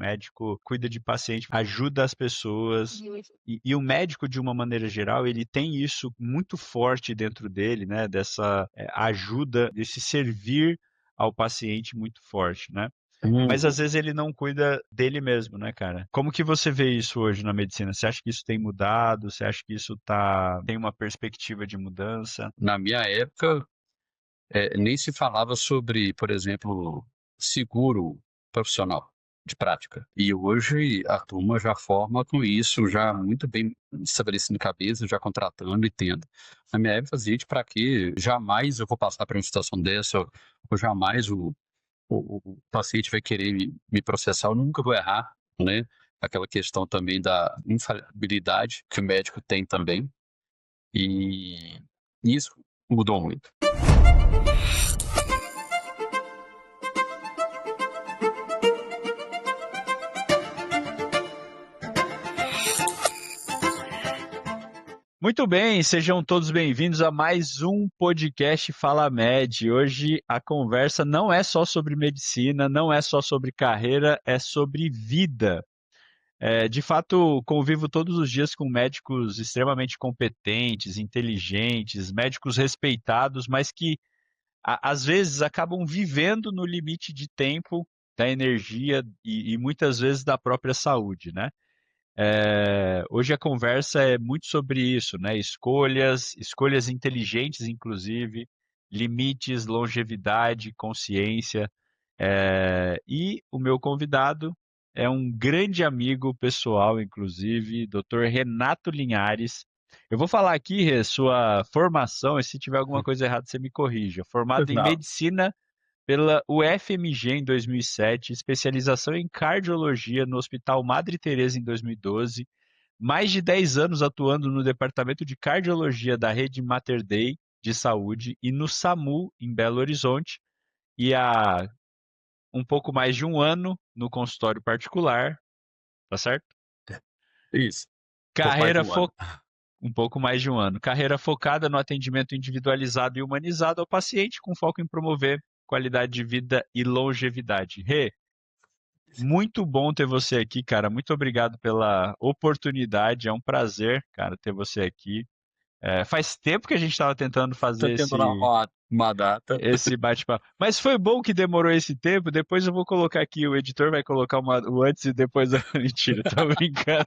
médico cuida de paciente, ajuda as pessoas. E o médico, de uma maneira geral, ele tem isso muito forte dentro dele, né? Dessa ajuda, desse servir ao paciente muito forte, né? Mas às Uhum. vezes ele não cuida dele mesmo, né, cara? Como que você vê isso hoje na medicina? Você acha que isso tem mudado? Você acha que isso tem uma perspectiva de mudança? Na minha época, nem se falava sobre, por exemplo, seguro profissional de prática. E hoje a turma já forma com isso, já muito bem estabelecido em cabeça, já contratando e tendo. Na minha época, gente, para quê? Jamais eu vou passar por uma situação dessa, ou jamais o paciente vai querer me processar, eu nunca vou errar, né? Aquela questão também da infalibilidade que o médico tem também. E isso mudou muito. Muito bem, sejam todos bem-vindos a mais um podcast Fala Med. Hoje a conversa não é só sobre medicina, não é só sobre carreira, é sobre vida. De fato, convivo todos os dias com médicos extremamente competentes, inteligentes, médicos respeitados, mas que às vezes acabam vivendo no limite de tempo, da energia e muitas vezes da própria saúde, né? Hoje a conversa é muito sobre isso, né? Escolhas inteligentes, inclusive, limites, longevidade, consciência. E o meu convidado é um grande amigo pessoal, inclusive, Dr. Renato Linhares. Eu vou falar aqui, Rê, sua formação, e se tiver alguma coisa errada, você me corrija. Formado em Não. medicina pela UFMG em 2007, especialização em cardiologia no Hospital Madre Teresa em 2012, mais de 10 anos atuando no departamento de cardiologia da rede Mater Dei de saúde e no SAMU em Belo Horizonte, e há um pouco mais de um ano no consultório particular, tá certo? Isso. Um pouco mais de Carreira um ano. fo... Um pouco mais de um ano. Carreira focada no atendimento individualizado e humanizado ao paciente, com foco em promover qualidade de vida e longevidade. Rê, muito bom ter você aqui, cara. Muito obrigado pela oportunidade. É um prazer, cara, ter você aqui. Faz tempo que a gente estava tentando Tô fazer tendo uma data. esse bate-papo. Mas foi bom que demorou esse tempo. Depois eu vou colocar aqui, o editor vai colocar o antes e depois. Mentira, tô brincando.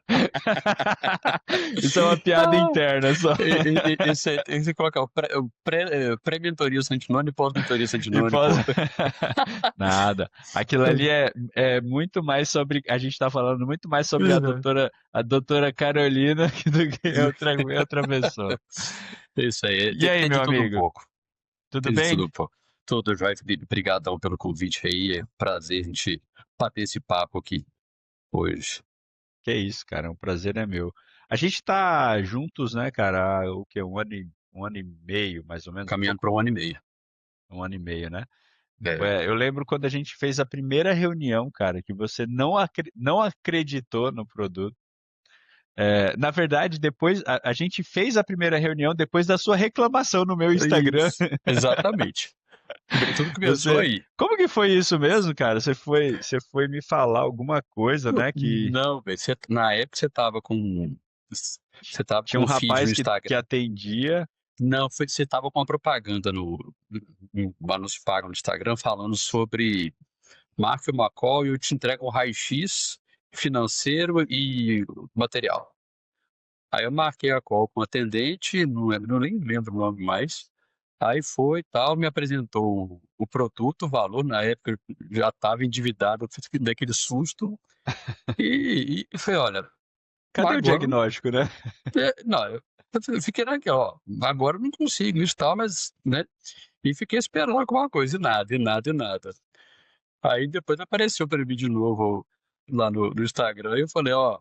Isso é uma piada Ah, interna só. esse colocar pré-mentoria Santinone e pós-mentoria E Santinone, pós... pô. Nada. Aquilo ali é muito mais sobre. A gente está falando muito mais sobre a doutora Carolina do que outra pessoa. Isso aí, E aí, tem de meu tudo um amigo? pouco. Tudo Tem de bem? tudo um pouco. Tudo jóia, Felipe. Obrigadão pelo convite aí. É um prazer a gente bater esse papo aqui hoje. Que isso, cara. O prazer é meu. A gente tá juntos, né, cara? Há o quê? Um ano e meio, mais ou menos, um Caminhando para pouco, um ano e meio. um ano e meio, né? É. Eu lembro quando a gente fez a primeira reunião, cara, que você não acreditou no produto. Na verdade, depois a gente fez a primeira reunião depois da sua reclamação no meu Instagram. Isso, exatamente. Tudo começou Você, aí. como que foi isso mesmo, cara? Você foi me falar alguma coisa, né? Que Não, velho. Na época você tava tinha com um um feed no rapaz que Instagram. atendia. Não, você tava com uma propaganda no anúncio pago no Instagram falando sobre marca uma call e eu te entrego um raio-x financeiro e material. Aí eu marquei a call com o atendente, não lembro, eu nem lembro o nome mais. Aí foi e tal, me apresentou o produto, o valor, na época eu já estava endividado, eu fiquei daquele susto e falei, olha, Cadê o agora diagnóstico, né? não, eu fiquei naquela, ó, agora eu não consigo isso e tal, mas, né, e fiquei esperando alguma coisa, e nada, e nada, e nada. Aí depois apareceu para mim de novo lá no Instagram e eu falei, ó,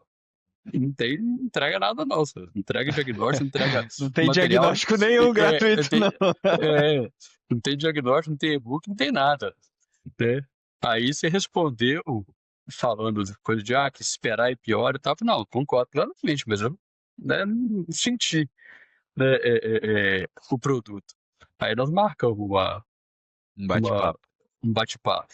não tem entrega nada não, senhor. Entrega diagnóstico, entrega Não tem material, diagnóstico nenhum gratuito, tem, não. não tem diagnóstico, não tem e-book, não tem nada, né? Aí você respondeu falando de coisa de que esperar é pior e tal. Eu falei, não, concordo plenamente, mas eu, né, não senti, né, o produto. Aí nós marcamos Um uma, bate-papo. um bate-papo,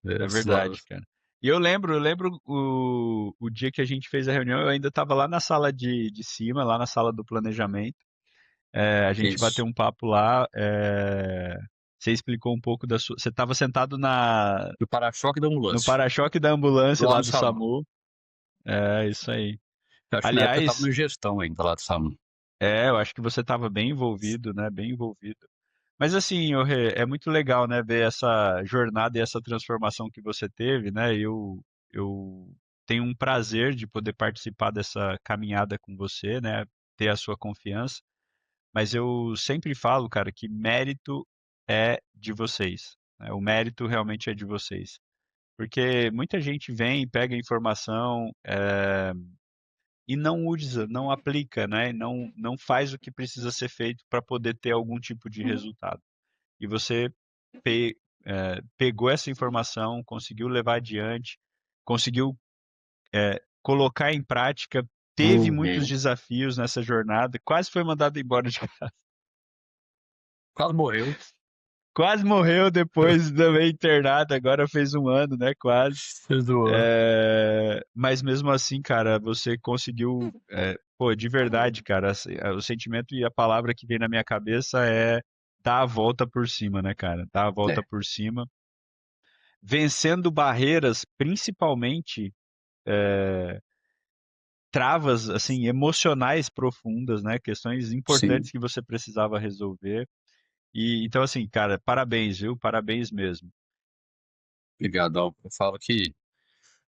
né, É verdade, cara. E eu lembro o dia que a gente fez a reunião, eu ainda estava lá na sala de cima, lá na sala do planejamento. A gente bateu Isso. um papo lá. Você explicou um pouco da sua. Você estava sentado Do para-choque da no ambulância. para-choque da ambulância Lá lá no do SAMU. SAMU. É, isso aí. Eu acho que na época eu estava Aliás, no gestão ainda lá do SAMU. eu acho que você estava bem envolvido, né? Bem envolvido. Mas assim, ô Rê, é muito legal, né, ver essa jornada e essa transformação que você teve, né? Eu tenho um prazer de poder participar dessa caminhada com você, né? Ter a sua confiança. Mas eu sempre falo, cara, que mérito é de vocês, né? O mérito realmente é de vocês. Porque muita gente vem, pega a informação, e não usa, não aplica, né? Não faz o que precisa ser feito para poder ter algum tipo de resultado. E você pegou essa informação, conseguiu levar adiante, conseguiu colocar em prática, teve muitos Uhum. desafios nessa jornada, quase foi mandado embora de casa. Quase morreu. Quase morreu depois também internado, agora fez um ano, né? Quase. Você zoou. Mas mesmo assim, cara, você conseguiu, pô, de verdade, cara, o sentimento e a palavra que vem na minha cabeça é dar a volta por cima, né, cara? Dar a volta É, por cima, vencendo barreiras, principalmente travas, assim, emocionais profundas, né? Questões sim. importantes que você precisava resolver. E então, assim, cara, parabéns, viu? Parabéns mesmo. Obrigadão. Eu falo que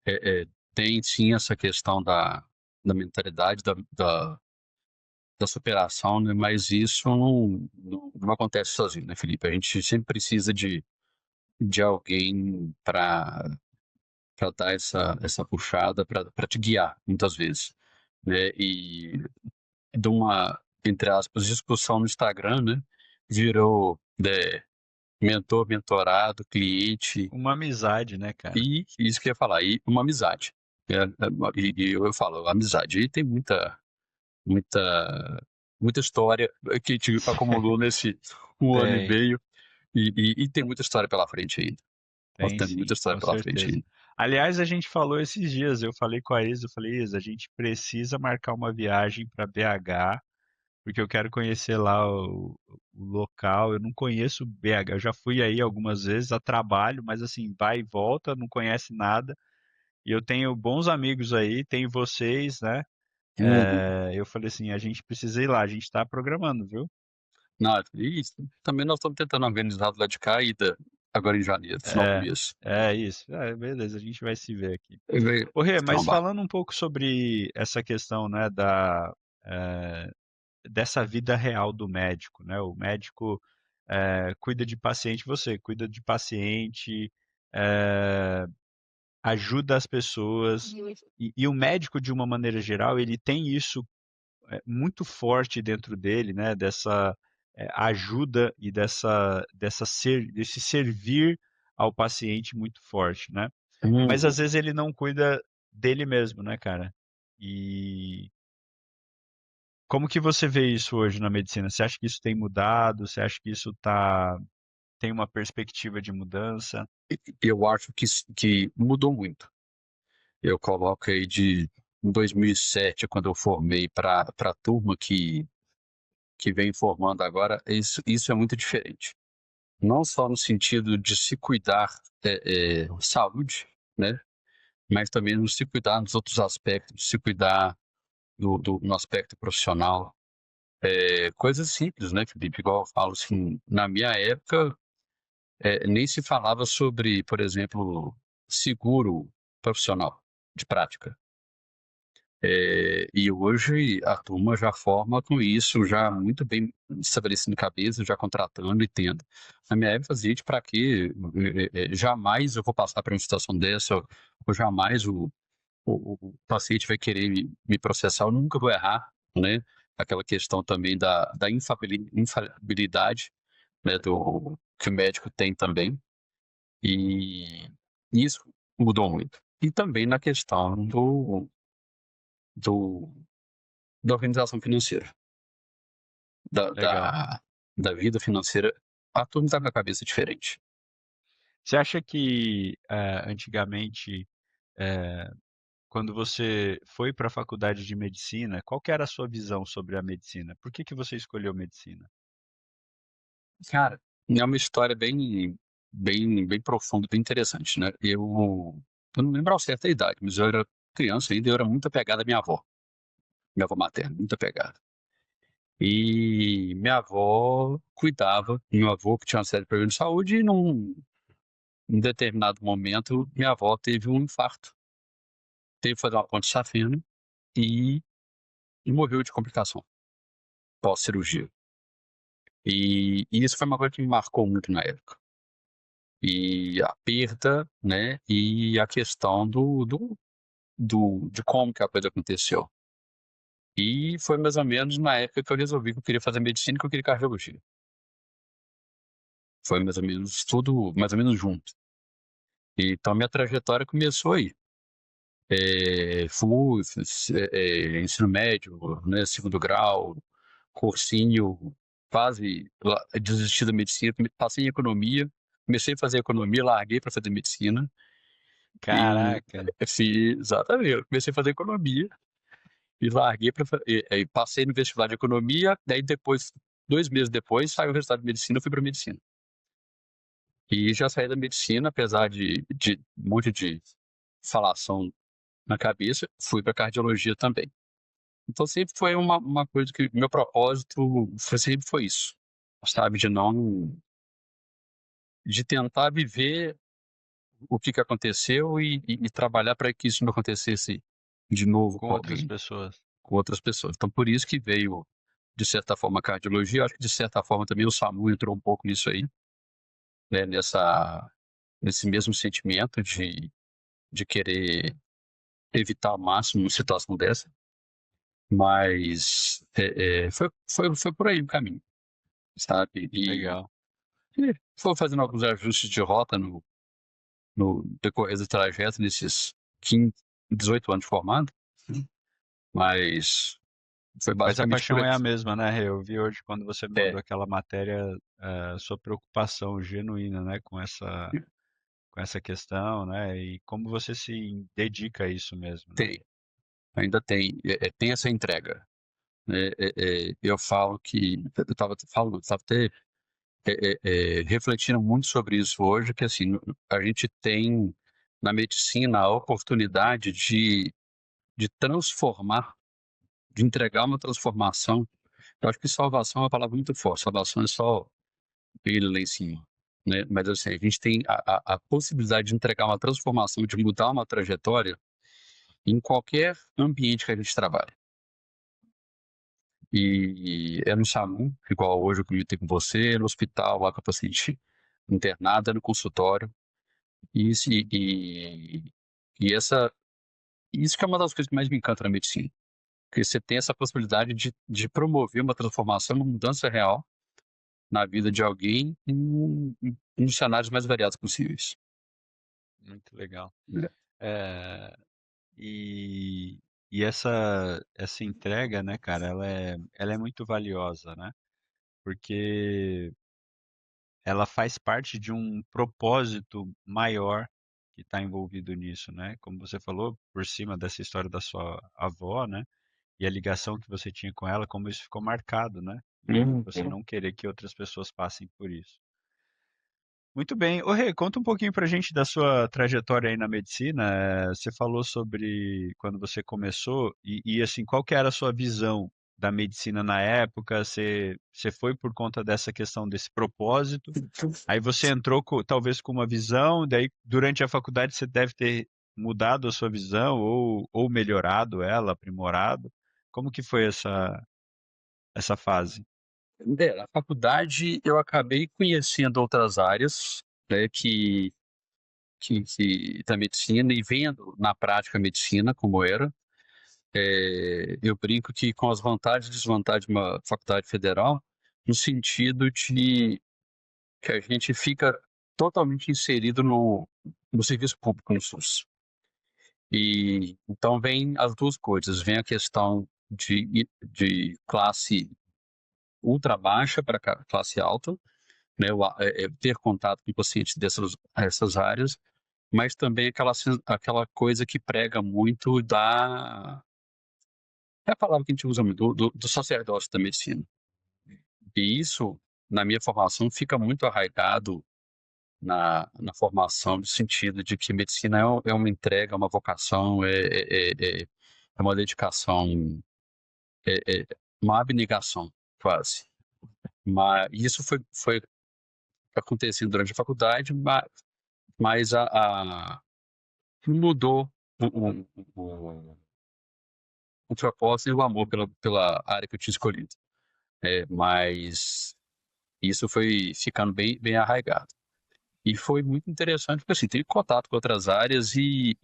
é, é, tem sim essa questão da mentalidade, da superação, né? Mas isso não acontece sozinho, né, Felipe? A gente sempre precisa de alguém para dar essa puxada, para te guiar, muitas vezes, né? E de uma, entre aspas, discussão no Instagram, né? Virou mentor, mentorado, cliente, Uma amizade, né, cara? e isso que eu ia falar, e uma amizade. E eu falo, amizade. E tem muita, muita história que a gente acumulou nesse um ano e Tem, meio, e tem muita história pela frente ainda. Nós tem temos muita sim, história com pela frente certeza. ainda. Aliás, a gente falou esses dias, eu falei com a Isa, eu falei, Isa, a gente precisa marcar uma viagem para BH, porque eu quero conhecer lá o local. Eu não conheço BH, eu já fui aí algumas vezes a trabalho, mas assim, vai e volta, não conhece nada. E eu tenho bons amigos aí, tenho vocês, né? Uhum. Eu falei assim, a gente precisa ir lá, a gente está programando, viu? Não, e também nós estamos tentando organizar do lado de cá a ida agora em janeiro, final do É, mês. é isso. Beleza, a gente vai se ver aqui. Vai Ô, Rê, mas trombar. falando um pouco sobre essa questão, né, eh, dessa vida real do médico, né? O médico cuida de paciente, você cuida de paciente, eh, ajuda as pessoas, e o médico, de uma maneira geral, ele tem isso muito forte dentro dele, né? Dessa ajuda e desse servir ao paciente muito forte, né? Mas às Uhum. vezes ele não cuida dele mesmo, né, cara? E como que você vê isso hoje na medicina? Você acha que isso tem mudado? Você acha que isso tem uma perspectiva de mudança? Eu acho que mudou muito. Eu coloco aí de 2007, quando eu formei, para a turma que vem formando agora, isso é muito diferente. Não só no sentido de se cuidar saúde, né? Mas também no se cuidar nos outros aspectos, se cuidar no aspecto profissional. Coisas simples, né, Felipe? Igual eu falo assim, na minha época, nem se falava sobre, por exemplo, seguro profissional de prática. E hoje a turma já forma com isso, já muito bem estabelecido em cabeça, já contratando e tendo. Na minha época, gente, para quê? Jamais eu vou passar por uma situação dessa, ou jamais o paciente vai querer me processar, eu nunca vou errar, né? Aquela questão também da infalibilidade, né, que o médico tem também, e isso mudou muito. E também na questão do, da organização financeira, da, Legal. da, da vida financeira, a turma está com a cabeça diferente. Você acha que antigamente quando você foi para a faculdade de medicina, qual que era a sua visão sobre a medicina? Por que que você escolheu medicina? Cara, é uma história bem profunda, bem interessante, né? Eu não lembro ao certo a idade, mas eu era criança ainda, eu era muito apegado à minha avó materna, muito apegado. E minha avó cuidava, meu avô que tinha uma série de problemas de saúde e em determinado momento minha avó teve um infarto, teve que fazer uma ponte safena e, e morreu de complicação pós-cirurgia. E isso foi uma coisa que me marcou muito na época. E a perda, né, e a questão de como que a coisa aconteceu. E foi mais ou menos na época que eu resolvi que eu queria fazer medicina e que eu queria cardiologia. Foi mais ou menos tudo, mais ou menos junto. Então minha trajetória começou aí. Ensino médio, né, segundo grau, cursinho, quase desisti da medicina, passei em economia, comecei a fazer economia, larguei para fazer medicina e Caraca, fiz, exatamente, eu comecei a fazer economia e larguei para passei no vestibular de economia, daí depois, 2 meses depois, saiu o resultado de medicina, eu fui para medicina. E já saí da medicina, apesar de um monte de falação na cabeça, fui para cardiologia também. Então sempre foi uma coisa que meu propósito sempre foi isso, sabe, de tentar viver o que aconteceu e trabalhar para que isso não acontecesse de novo com com outras alguém, pessoas. com outras pessoas. Então por isso que veio, de certa forma, a cardiologia. Acho que de certa forma também o SAMU entrou um pouco nisso aí, né, nesse mesmo sentimento de querer evitar ao máximo uma situação dessa. Mas foi por aí o caminho, sabe? Legal. E foi fazendo alguns ajustes de rota no decorrer do trajeto nesses 15, 18 anos de formado, mas foi Mas a basicamente por paixão aí. é a mesma, né, Rê? Eu vi hoje quando você me É, mandou aquela matéria, sua preocupação genuína, né, com essa questão, né, e como você se dedica a isso mesmo, né? tem, ainda tem, tem essa entrega. Né? Eu falo que, eu estava até refletindo muito sobre isso hoje, que assim, a gente tem na medicina a oportunidade de transformar, de entregar uma transformação. Eu acho que salvação é uma palavra muito forte. Salvação é só ele lá em cima, né? Mas assim, a gente tem a possibilidade de entregar uma transformação, de mudar uma trajetória em qualquer ambiente que a gente trabalhe. E é no SAMU, igual hoje eu comentei com você, no hospital, lá com a paciente internada, no consultório. E, isso- e, e, e essa, isso que é uma das coisas que mais me encanta na medicina. Porque você tem essa possibilidade de promover uma transformação, uma mudança real na vida de alguém nos cenários mais variados possíveis. Muito legal. Né? É, e e essa entrega, né, cara, ela é muito valiosa, né? Porque ela faz parte de um propósito maior que está envolvido nisso, né? Como você falou, por cima dessa história da sua avó, né? E a ligação que você tinha com ela, como isso ficou marcado, né? E Uhum. você não querer que outras pessoas passem por isso. Muito bem. Ô, Rê, conta um pouquinho pra gente da sua trajetória aí na medicina. Você falou sobre quando você começou assim, qual que era a sua visão da medicina na época? Você foi por conta dessa questão desse propósito? Aí você entrou talvez com uma visão, daí durante a faculdade você deve ter mudado a sua visão ou melhorado ela, aprimorado. Como que foi essa fase? Na faculdade eu acabei conhecendo outras áreas, né, da medicina e vendo na prática a medicina como era. Eu brinco que com as vantagens e desvantagens de uma faculdade federal, no sentido de que a gente fica totalmente inserido no serviço público no SUS. E então vem as duas coisas, vem a questão de classe ultra baixa para classe alta, né, ter contato com pacientes essas áreas, mas também aquela coisa que prega muito da é a palavra que a gente usa muito, do sacerdócio da medicina. E isso, na minha formação, fica muito arraigado na formação, no sentido de que medicina é uma entrega, é uma vocação, é uma dedicação, é uma abnegação, quase. Mas isso foi acontecendo durante a faculdade, mas mudou o propósito e o amor pela área que eu tinha escolhido. Mas isso foi ficando bem arraigado. E foi muito interessante, porque assim, tive contato com outras áreas e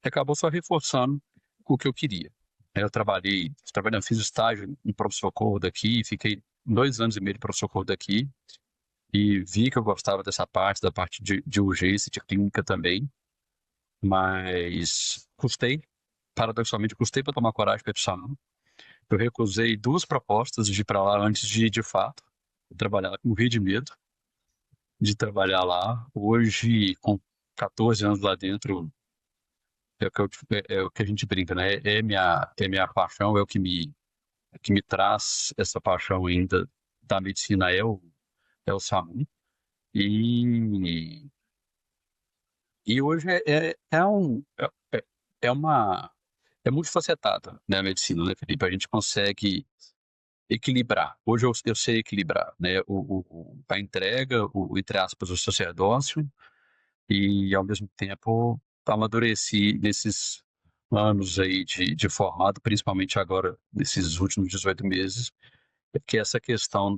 acabou só reforçando o que eu queria. Eu trabalhei, fiz estágio em pronto-socorro daqui, fiquei 2 anos e meio de pronto-socorro daqui, e vi que eu gostava dessa parte, da parte de urgência, de clínica também, mas paradoxalmente, custei para tomar coragem para ir para o SAMU. Eu recusei 2 propostas de ir para lá antes de fato, trabalhar, morri de medo de trabalhar lá. Hoje, com 14 anos lá dentro, é o que a gente brinca, né? É minha paixão, que me traz essa paixão ainda da medicina, é o SAMU. E, e hoje é uma. É multifacetada, né, a medicina, né, Felipe? A gente consegue equilibrar. Hoje eu sei equilibrar, né? A entrega, entre aspas, o sacerdócio, e ao mesmo tempo amadureci nesses anos aí de formado, principalmente agora, nesses últimos 18 meses, que é essa questão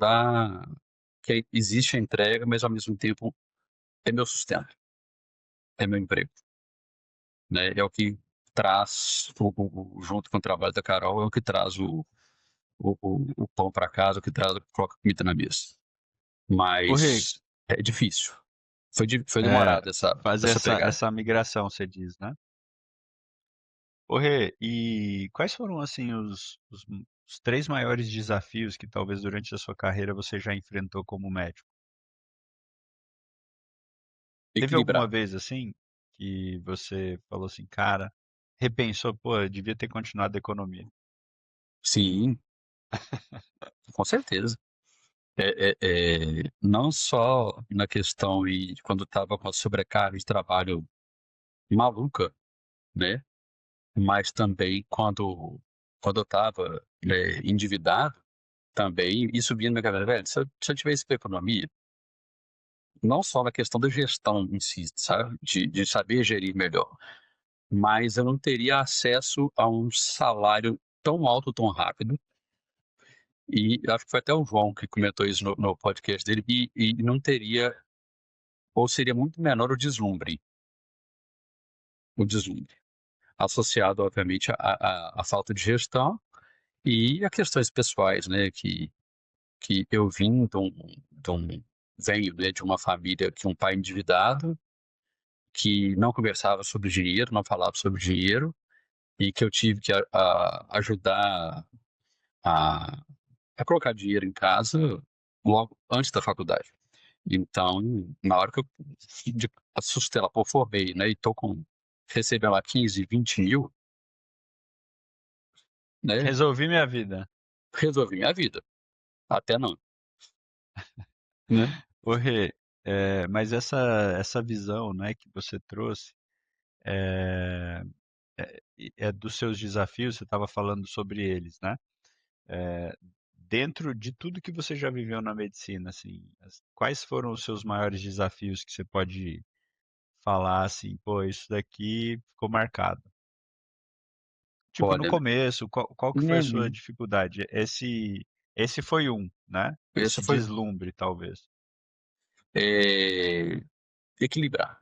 que existe a entrega, mas ao mesmo tempo é meu sustento, é meu emprego, né? É o que traz, junto com o trabalho da Carol, é o que traz o pão para casa, o que traz, coloca comida na mesa. Ô, Rê, Mas é difícil. Foi é, demorado essa, fazer essa essa, pegada. essa migração, você diz, né? Ô, Rê, e quais foram, assim, os três maiores desafios que talvez durante a sua carreira você já enfrentou como médico? Teve alguma Equilibrar. vez, assim, que você falou assim, cara, repensou, pô, eu devia ter continuado a economia? Sim, com certeza. Não só na questão e quando estava com a sobrecarga de trabalho maluca, né? Mas também quando eu estava, né, endividado, também, e subindo minha cabeça, velho, se eu tivesse para economia, não só na questão da gestão em si, sabe? De saber gerir melhor, mas eu não teria acesso a um salário tão alto, tão rápido. E acho que foi até o João que comentou isso no podcast dele, e não teria, ou seria muito menor o deslumbre, associado, obviamente, à falta de gestão e a questões pessoais, né, que eu vim venho, né, de uma família que um pai endividado, que não conversava sobre dinheiro, não falava sobre dinheiro, e que eu tive que ajudar a, a colocar dinheiro em casa logo antes da faculdade. Então, na hora que eu assustei lá, pô, formei, né, e tô recebendo lá 15, 20 mil, né, Resolvi minha vida. resolvi minha vida. Até não, né? Ô, Rê, mas essa visão, né, que você trouxe, é, é dos seus desafios, você estava falando sobre eles, né? É, dentro de tudo que você já viveu na medicina, assim, quais foram os seus maiores desafios que você pode falar assim, pô, isso daqui ficou marcado? Tipo, no Olha, começo, qual que foi a sua uhum, dificuldade? Esse foi um, né? essa Esse foi deslumbre, talvez. é, equilibrar.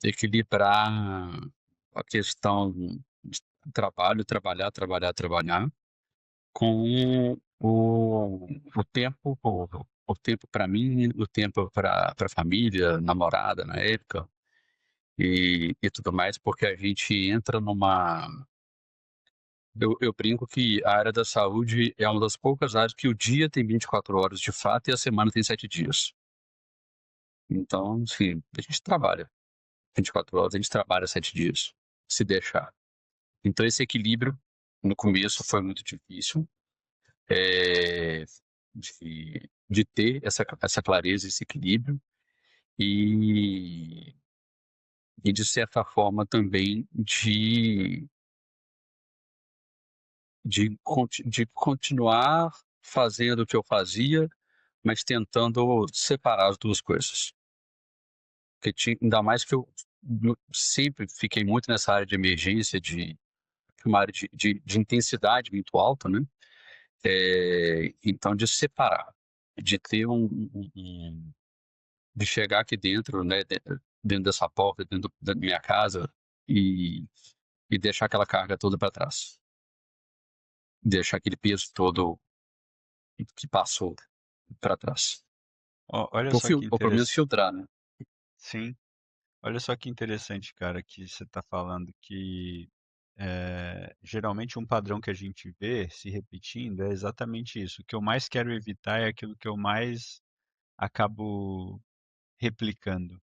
Equilibrar a questão de trabalho, trabalhar, com o tempo, o tempo para mim, o tempo para a família, namorada na época, e tudo mais, porque a gente entra numa. Eu brinco que a área da saúde é uma das poucas áreas que o dia tem 24 horas de fato e a semana tem 7 dias. Então, sim, a gente trabalha. 24 horas, a gente trabalha 7 dias, se deixar. Então, esse equilíbrio, no começo, foi muito difícil, é, de ter essa clareza, esse equilíbrio, e, e de certa forma também de continuar fazendo o que eu fazia, mas tentando separar as duas coisas. Porque ainda mais que eu sempre fiquei muito nessa área de emergência, uma área de intensidade muito alta, né? Então, de separar, de ter de chegar aqui dentro, né? Dentro dessa porta, dentro da minha casa e, e deixar aquela carga toda para trás. Deixar aquele peso todo que passou para trás. Olha só que Ou pelo menos interessante. filtrar, né? Sim, olha só que interessante, cara, que você está falando que geralmente um padrão que a gente vê se repetindo é exatamente isso. O que eu mais quero evitar é aquilo que eu mais acabo replicando.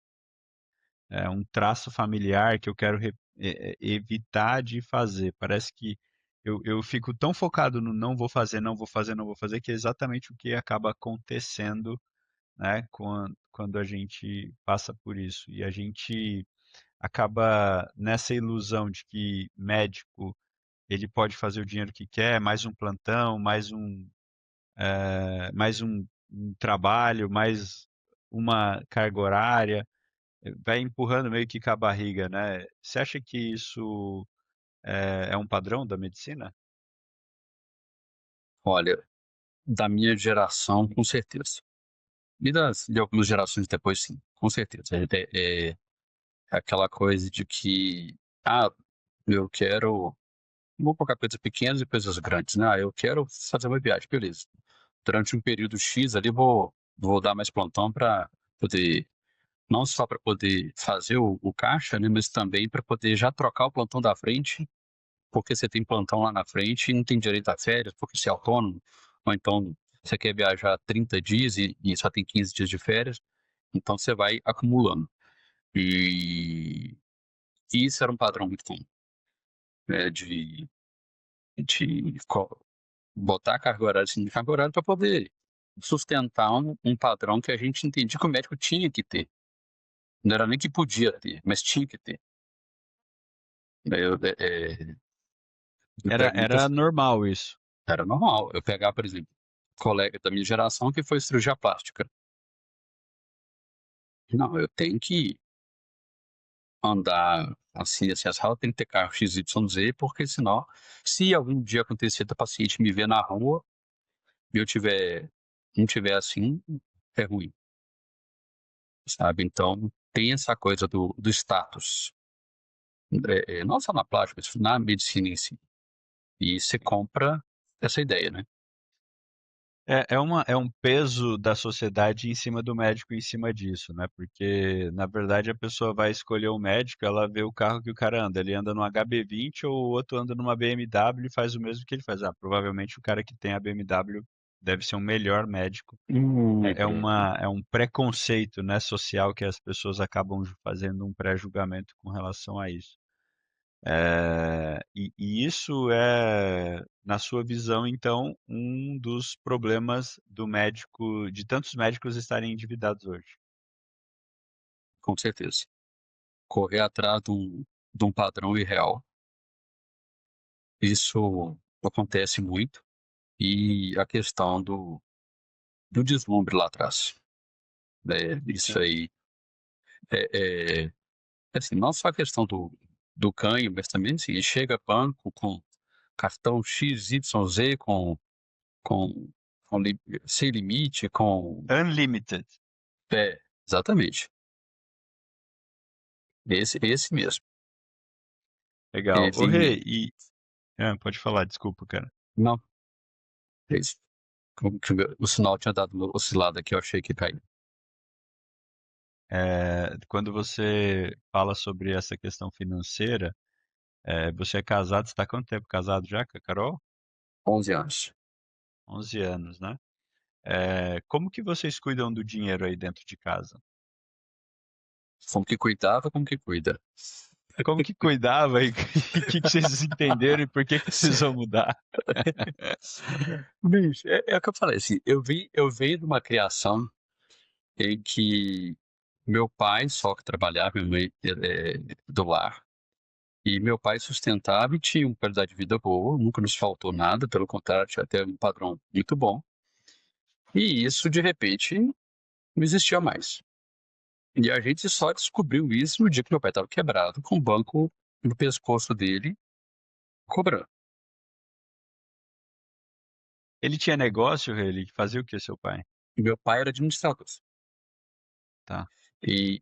É um traço familiar que eu quero evitar de fazer. Parece que eu fico tão focado no não vou fazer, não vou fazer, não vou fazer, que é exatamente o que acaba acontecendo, né, quando a gente passa por isso. E a gente acaba nessa ilusão de que médico ele pode fazer o dinheiro que quer, mais um plantão, mais um trabalho, mais uma carga horária, vai empurrando meio que com a barriga, né? Você acha que isso é um padrão da medicina? Olha, da minha geração, com certeza. E de algumas gerações depois, sim, com certeza. É aquela coisa de que, ah, eu quero, vou colocar coisas pequenas e coisas grandes, né? Ah, eu quero fazer uma viagem, beleza. Durante um período X ali, vou dar mais plantão para poder, não só para poder fazer o caixa, né? Mas também para poder já trocar o plantão da frente, porque você tem plantão lá na frente e não tem direito a férias, porque você é autônomo, ou então você quer viajar 30 dias e só tem 15 dias de férias, então você vai acumulando. E isso era um padrão muito comum, né, de botar carga horária assim, de carga horária para poder sustentar um padrão que a gente entendia que o médico tinha que ter. Não era nem que podia ter, mas tinha que ter. Eu, eu Era, pego era muitas. normal isso. Era normal. Eu pegar, por exemplo, colega da minha geração que foi cirurgia plástica. Não, eu tenho que andar assim, assado, eu tenho que ter carro XYZ, porque senão, se algum dia acontecer da paciente me ver na rua e eu não tiver assim, é ruim, sabe? Então, tem essa coisa do status, não só na plástica, mas na medicina em si. E você compra essa ideia, né? É um peso da sociedade em cima do médico em cima disso, né? Porque, na verdade, a pessoa vai escolher o médico, ela vê o carro que o cara anda. Ele anda no HB20 ou o outro anda numa BMW e faz o mesmo que ele faz. Ah, provavelmente o cara que tem a BMW deve ser um melhor médico. É um preconceito, né, social que as pessoas acabam fazendo um pré-julgamento com relação a isso. E isso é, na sua visão, então, um dos problemas do médico, de tantos médicos estarem endividados hoje. Com certeza. Correr atrás de um padrão irreal. Isso acontece muito. E a questão do deslumbre lá atrás. Né? Isso Sim. aí é assim, não só a questão do ganho, mas também assim, chega banco com cartão X, Y, Z, com, sem limite, Unlimited. é, exatamente, esse mesmo. Legal. Ô, Rei, Ele, pode falar, desculpa, cara. não, esse, como que o sinal tinha dado uma oscilada aqui, eu achei que caiu. Quando você fala sobre essa questão financeira, você é casado, você está há quanto tempo casado já com a Carol? 11 anos. 11 anos, né? Como que vocês cuidam do dinheiro aí dentro de casa? Como que cuidava, como que cuida. Como que cuidava e o que vocês entenderam e por que precisou mudar? Bicho, é o que eu falei, assim, eu venho de uma criação em que meu pai só que trabalhava, minha mãe do lar, e meu pai sustentava e tinha uma qualidade de vida boa, nunca nos faltou nada, pelo contrário, tinha até um padrão muito bom. E isso, de repente, não existia mais. E a gente só descobriu isso no dia que meu pai estava quebrado, com o banco no pescoço dele, cobrando. Ele tinha negócio, ele fazia o que, seu pai? Meu pai era administrador. Tá. E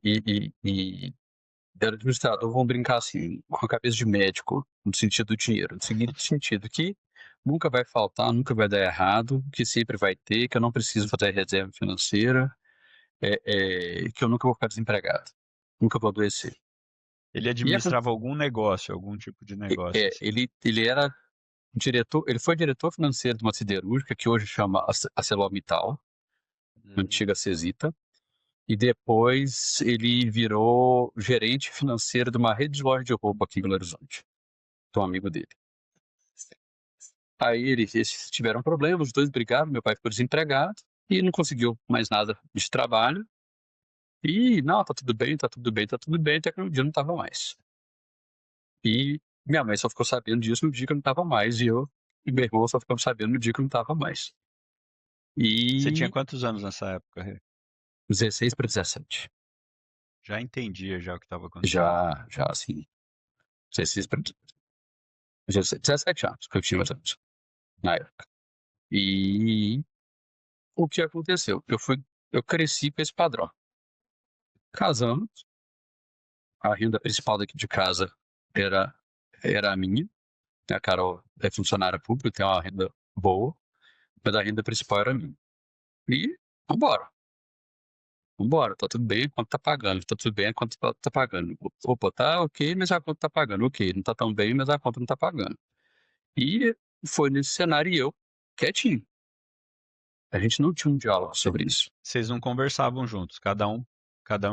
era administrador, vamos brincar assim, com a cabeça de médico, no sentido do dinheiro, no seguinte sentido, que nunca vai faltar, nunca vai dar errado, que sempre vai ter, que eu não preciso fazer reserva financeira, que eu nunca vou ficar desempregado, nunca vou adoecer. Ele E administrava algum negócio, algum tipo de negócio, assim? ele era diretor, ele foi diretor financeiro de uma siderúrgica que hoje chama ArcelorMittal, antiga Cesita, e depois ele virou gerente financeiro de uma rede de loja de roupa aqui em Belo Horizonte, de um amigo dele. Aí eles tiveram problemas, os dois brigaram, meu pai ficou desempregado e não conseguiu mais nada de trabalho. E, não, tá tudo bem, tá tudo bem, tá tudo bem, até que um dia não tava mais. E minha mãe só ficou sabendo disso no dia que eu não tava mais, e eu e meu irmão só ficamos sabendo no dia que eu não tava mais. Você tinha E quantos anos nessa época, Rê? 16 para 17. Já entendia já o que estava acontecendo. Já assim, 16 para 17 anos que eu tinha mais ou menos, na época. E o que aconteceu? Eu cresci com esse padrão. Casamos, a renda principal daqui de casa era, era a minha. A Carol é funcionária pública, tem uma renda boa, mas a renda principal era minha. E vambora. Vambora, tá tudo bem, a conta tá pagando. Tá tudo bem, a conta tá pagando. Opa, tá ok, mas a conta tá pagando. Ok, não tá tão bem, mas a conta não tá pagando. E foi nesse cenário e eu, quietinho. A gente não tinha um diálogo sobre isso. Vocês não conversavam juntos, cada um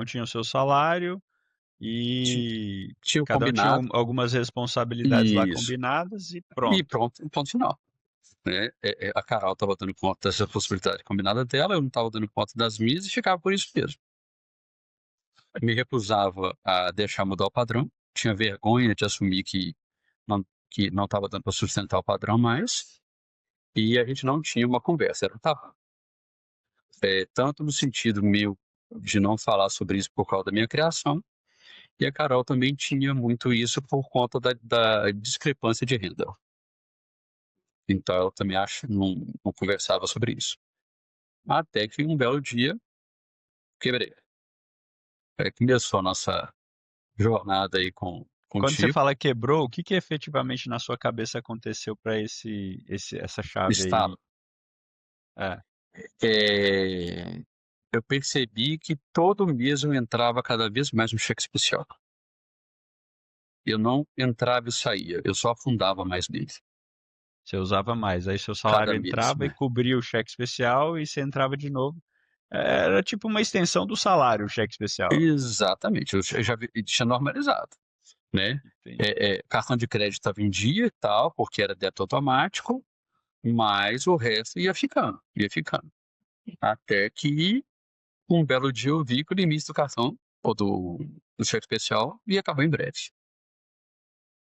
tinha o seu salário Ti- e Tinha o cada um tinha combinado algumas responsabilidades lá e isso. combinadas e E pronto. pronto, ponto final. Né? A Carol estava dando conta dessa possibilidade combinada dela, eu não estava dando conta das minhas e ficava por isso mesmo. Eu me recusava a deixar mudar o padrão, tinha vergonha de assumir que não estava dando para sustentar o padrão mais, e a gente não tinha uma conversa, era um tabu. Tanto no sentido meu de não falar sobre isso por causa da minha criação, e a Carol também tinha muito isso por conta da discrepância de renda. Então ela também não conversava sobre isso. Até que um belo dia quebrei. Começou a nossa jornada aí Quando você contigo. fala quebrou, o que que efetivamente na sua cabeça aconteceu para essa chave aí? Estalo. É, É, eu percebi que todo mês eu entrava cada vez mais no cheque especial. Eu não entrava e saía, eu só afundava mais nele, você usava mais, aí seu cada salário mês, entrava e né? cobria o cheque especial e você entrava de novo. Era tipo uma extensão do salário, o cheque especial. Exatamente, eu tinha normalizado, né? Entendi. Cartão de crédito estava em dia e tal, porque era débito automático, mas o resto ia ficando, ia ficando. Até que um belo dia eu vi que o limite do cartão, ou do cheque especial, ia acabar em breve.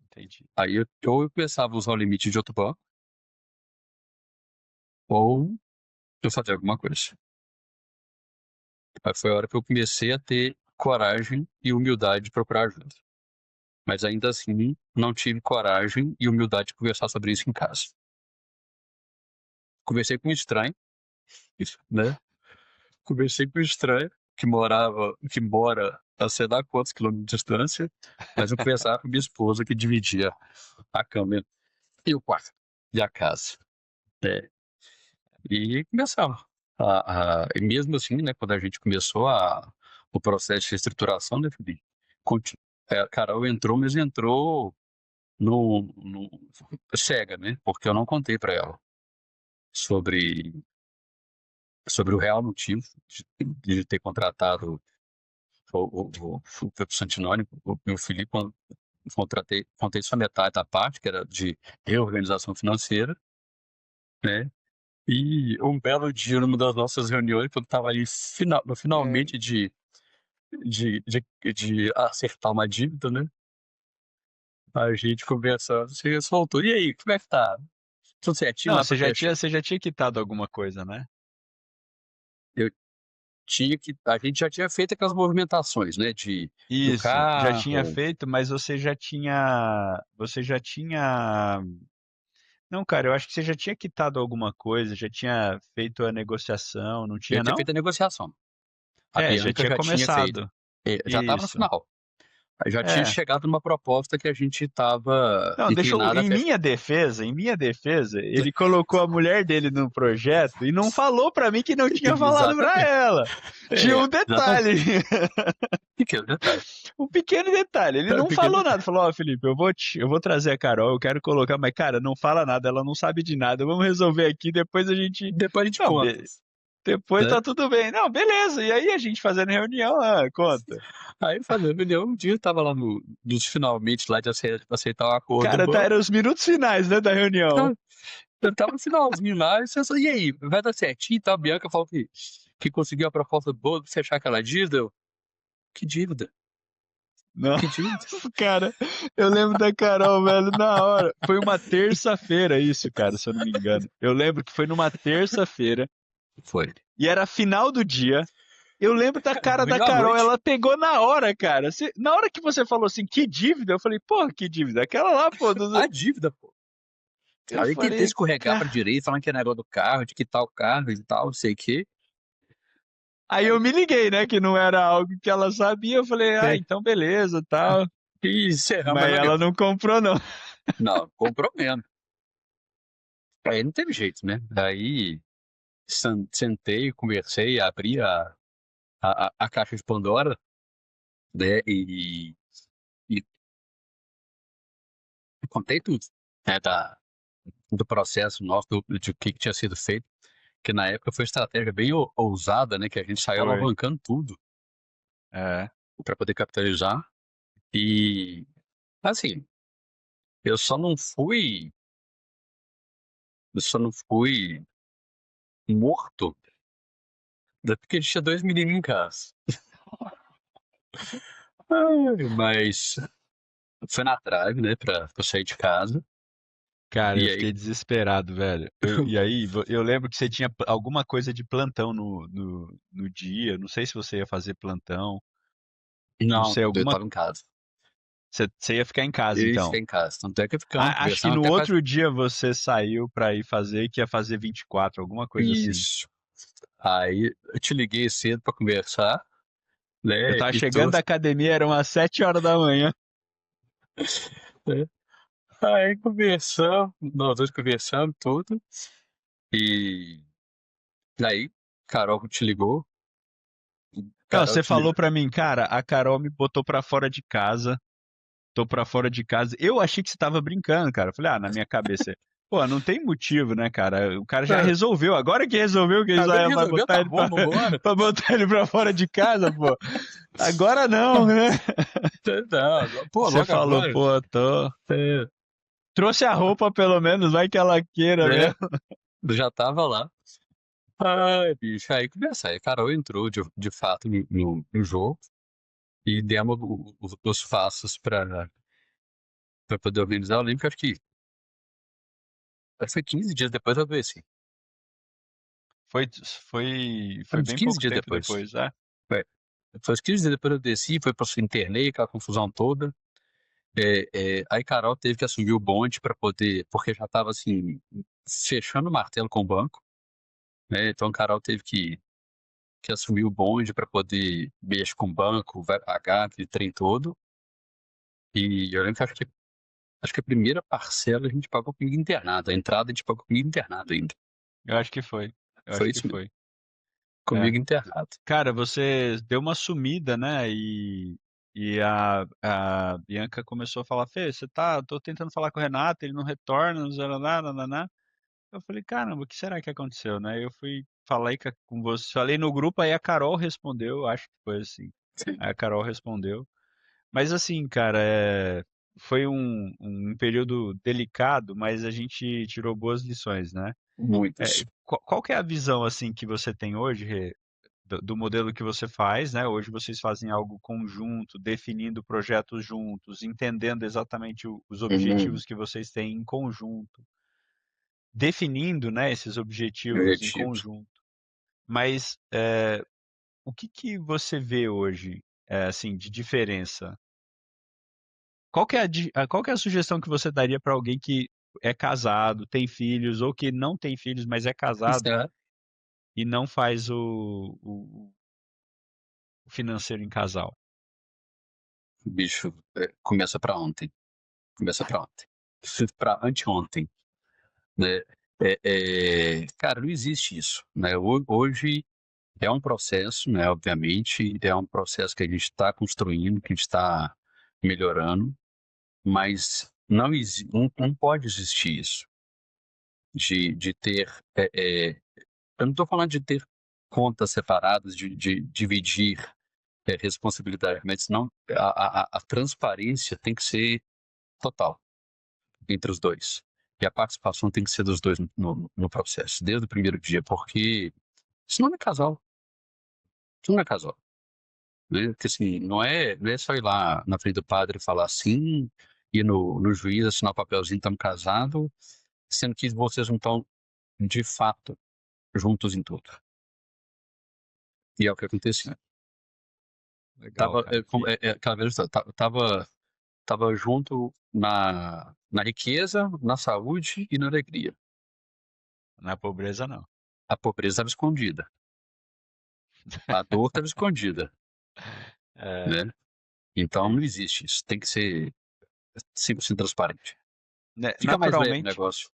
Entendi. Aí ou eu começava a usar o limite de outro banco, ou eu fazia alguma coisa. Aí foi a hora que eu comecei a ter coragem e humildade de procurar ajuda. Mas ainda assim, não tive coragem e humildade de conversar sobre isso em casa. Conversei com um estranho, né? Conversei com um estranho que mora a sei lá quantos quilômetros de distância, mas eu conversava com minha esposa que dividia a cama e o quarto e a casa. É, e começava. E mesmo assim, né, quando a gente começou o processo de reestruturação, né, Felipe, a Carol entrou, mas entrou no cega, né, porque eu não contei para ela sobre, sobre o real motivo de ter contratado Fui pro Santinoni, o meu Felipe, contei só metade da parte, que era de reorganização financeira, né? E um belo dia, numa das nossas reuniões, quando estava ali É. finalmente de acertar uma dívida, né? A gente conversando, você soltou. E aí, como é que tá? Tudo certinho Não, lá pra fechar? você já tinha quitado alguma coisa, né? Eu a gente já tinha feito aquelas movimentações, né? Do Isso, já tinha carro. feito, mas você já tinha, não, cara, eu acho que você já tinha quitado alguma coisa, já tinha feito a negociação, não Eu tinha, tinha não? feito a negociação. A É, já Bianca tinha já tinha feito. começado. Já estava no Isso. final. Já tinha É. chegado numa proposta que a gente estava Não, inclinado a fechar. em minha defesa, ele colocou a mulher dele no projeto e não falou pra mim que não tinha falado pra Exatamente. ela. Tinha um Exatamente. detalhe, Pequeno detalhe. um pequeno detalhe. Ele não Pequeno falou nada. detalhe. Falou: Ó, Felipe, eu vou trazer a Carol, eu quero colocar, mas cara, não fala nada, ela não sabe de nada. Vamos resolver aqui, depois a gente. Depois a gente Não, conta, depois né? tá tudo bem. Não, beleza. E aí a gente fazendo reunião, conta. Aí fazendo reunião, um dia eu tava lá nos finalmente lá de aceitar o acordo do Cara, tá, banco. eram os minutos finais, né, da reunião. Tá, eu tava no finalzinho lá, e aí, vai dar certinho, tá? A Bianca falou que conseguiu a proposta boa de fechar aquela dívida. Que dívida? Nossa, Que dívida? cara, eu lembro da Carol, velho, na hora. Foi uma terça-feira isso, cara, se eu não me engano. Eu lembro que foi numa terça-feira Foi. e era final do dia. Eu lembro da cara da Domingo à Carol, noite. ela pegou na hora, cara. Na hora que você falou assim, que dívida? Eu falei, porra, que dívida? Aquela lá, pô. A dívida, pô. Eu Aí tentei falei, escorregar pra cara. direita, falando que era negócio do carro, de quitar o carro e tal, não sei o quê. Aí eu me liguei, né, que não era algo que ela sabia. Eu falei, É, então beleza, tal. e encerramos a Mas reunião. ela não comprou, não. Não, comprou mesmo. Aí não teve jeito, né? Aí sentei, conversei, abri a caixa de Pandora, né? E contei tudo, né? Do processo nosso, de o que tinha sido feito. Que na época foi estratégia bem ousada, né? Que a gente saiu Foi. alavancando tudo É. para poder capitalizar. E, assim, eu só não fui, eu só não fui morto, né, porque a gente tinha dois meninos em casa. Ai, mas foi na trave, né, pra eu sair de casa. Cara, eu E aí, fiquei desesperado, velho. E aí, eu lembro que você tinha alguma coisa de plantão no dia. Não sei se você ia fazer plantão. Não não, sei, eu alguma. tava em casa. Você ia ficar em casa, Eu então. fiquei em casa. Tanto é que ficamos Acho que conversando no até quase. outro dia você saiu pra ir fazer, que ia fazer 24, alguma coisa assim. Isso. Aí eu te liguei cedo pra conversar, Eu né? tava E chegando da trouxe. academia, eram às 7 horas da manhã. Né? Aí conversamos, nós dois conversamos tudo. E aí, Carol te ligou. Não, Carol você te falou ligou. pra mim, cara, a Carol me botou pra fora de casa. Tô pra fora de casa. Eu achei que você tava brincando, cara. Eu falei, na minha cabeça, pô, não tem motivo, né, cara? O cara já Ah, resolveu. Agora que resolveu que agora Israel vai resolveu, botar tá ele bom, vambora. pra botar ele pra fora de casa, pô. Agora não, né? Não, pô, Você logo falou, agora. pô, tô. É, Trouxe a roupa, pelo menos, vai que ela queira né? mesmo. Já tava lá. Ai, bicho, aí começa. Aí a Carol entrou de fato no jogo e demos os passos pra poder organizar. Eu lembro que acho que foi 15 dias depois eu adoeci. Foi Uns bem 15 pouco dias tempo depois. depois, né? É. Foi uns 15 dias depois eu desci, foi pra internei, aquela confusão toda. Aí Carol teve que assumir o bonde para poder, porque já estava assim, fechando o martelo com o banco, né? Então Carol teve que assumir o bonde para poder mexer com o banco, vai pagar aquele trem todo. E eu lembro que acho que a primeira parcela a gente pagou comigo internado, a entrada a gente pagou comigo internado ainda. Eu acho que foi. Eu Foi acho que isso mesmo, foi. É. comigo internado. Cara, você deu uma sumida, né? E a Bianca começou a falar, Fê, tô tentando falar com o Renato, ele não retorna, zaraná, nananá. Eu falei, caramba, o que será que aconteceu, né? Eu fui, falei com você, falei no grupo, aí a Carol respondeu, acho que foi assim. Sim. Aí a Carol respondeu. Mas assim, cara, foi um período delicado, mas a gente tirou boas lições, né? Muitos. Qual que é a visão assim que você tem hoje, Rê, do modelo que você faz, né? Hoje vocês fazem algo conjunto, definindo projetos juntos, entendendo exatamente os Uhum. objetivos que vocês têm em conjunto, definindo, né, esses objetivos em Objetivos. conjunto. Mas o que que você vê hoje, assim, de diferença? Qual que é a sugestão que você daria para alguém que é casado, tem filhos, ou que não tem filhos, mas é casado É, e não faz o financeiro em casal? bicho, começa pra ontem. Começa pra ontem. Pra anteontem, né? Cara, não existe isso, né? Hoje é um processo, né? Obviamente, é um processo que a gente está construindo, que a gente está melhorando, mas não pode existir isso de ter. Eu não estou falando de ter contas separadas, de dividir responsabilidade, mas não, a transparência tem que ser total entre os dois. E a participação tem que ser dos dois no processo, desde o primeiro dia, porque senão não é casal. Isso não é casal. Né? Porque assim, não é só ir lá na frente do padre e falar sim, ir no juiz, assinar o papelzinho, estamos casados, sendo que vocês não estão, de fato, juntos em tudo. E é o que É, aconteceu. legal, Tava, cara. Que aquela vez, tava junto na riqueza, na saúde e na alegria. na pobreza não. A pobreza estava escondida, a dor estava escondida, É, né? Então é não isso. existe isso, tem que ser 100% transparente. Né, Fica mais leve o naturalmente, negócio,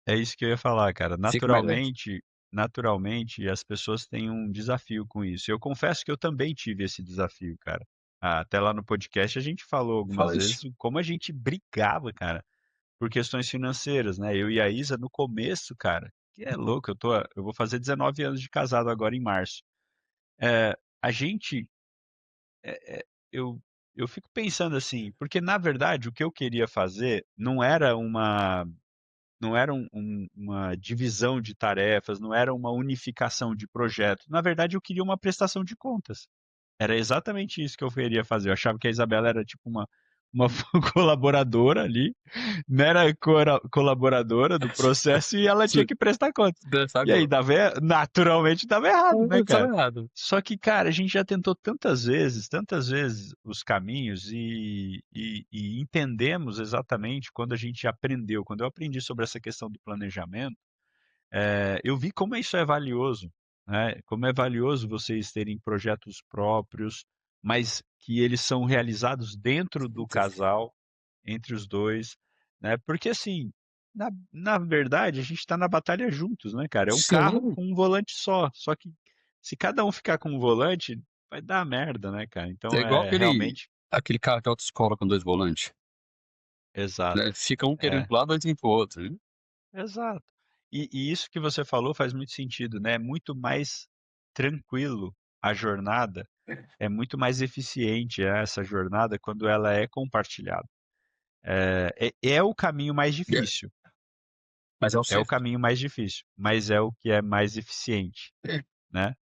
é isso que eu ia falar, cara. fica mais leve. Naturalmente, as pessoas têm um desafio com isso. Eu confesso que eu também tive esse desafio, cara. Até lá no podcast a gente falou algumas Fala isso. vezes como a gente brigava, cara, por questões financeiras, né? Eu e a Isa no começo, cara, que é louco, eu vou fazer 19 anos de casado agora em março. A gente, é, é, eu, eu fico pensando assim, porque na verdade o que eu queria fazer não era uma divisão de tarefas, não era uma unificação de projetos. Na verdade, eu queria uma prestação de contas. Era exatamente isso que eu queria fazer. Eu achava que a Isabela era tipo uma colaboradora ali, mera colaboradora do processo e ela tinha que prestar contas. Dançar E aí agora. naturalmente dava errado, né, Estava cara? errado. Só que, cara, a gente já tentou tantas vezes os caminhos e entendemos exatamente quando a gente aprendeu, quando eu aprendi sobre essa questão do planejamento, eu vi como isso é valioso, né? Como é valioso vocês terem projetos próprios, mas que eles são realizados dentro do casal, entre os dois, né? Porque assim, na verdade, a gente está na batalha juntos, né, cara? É um carro Sim, com um volante só. Só que se cada um ficar com um volante, vai dar merda, né, cara? é Então igual é realmente aquele carro de autoescola com dois volantes, né? exato. Fica um querendo É, pro lado, outro indo pro outro, né? exato. E isso que você falou faz muito sentido, né? É muito mais tranquilo a jornada, é muito mais eficiente essa jornada quando ela é compartilhada. É o caminho mais É, difícil, mas é o é o certo. caminho mais difícil, mas é o que é mais eficiente, É, né?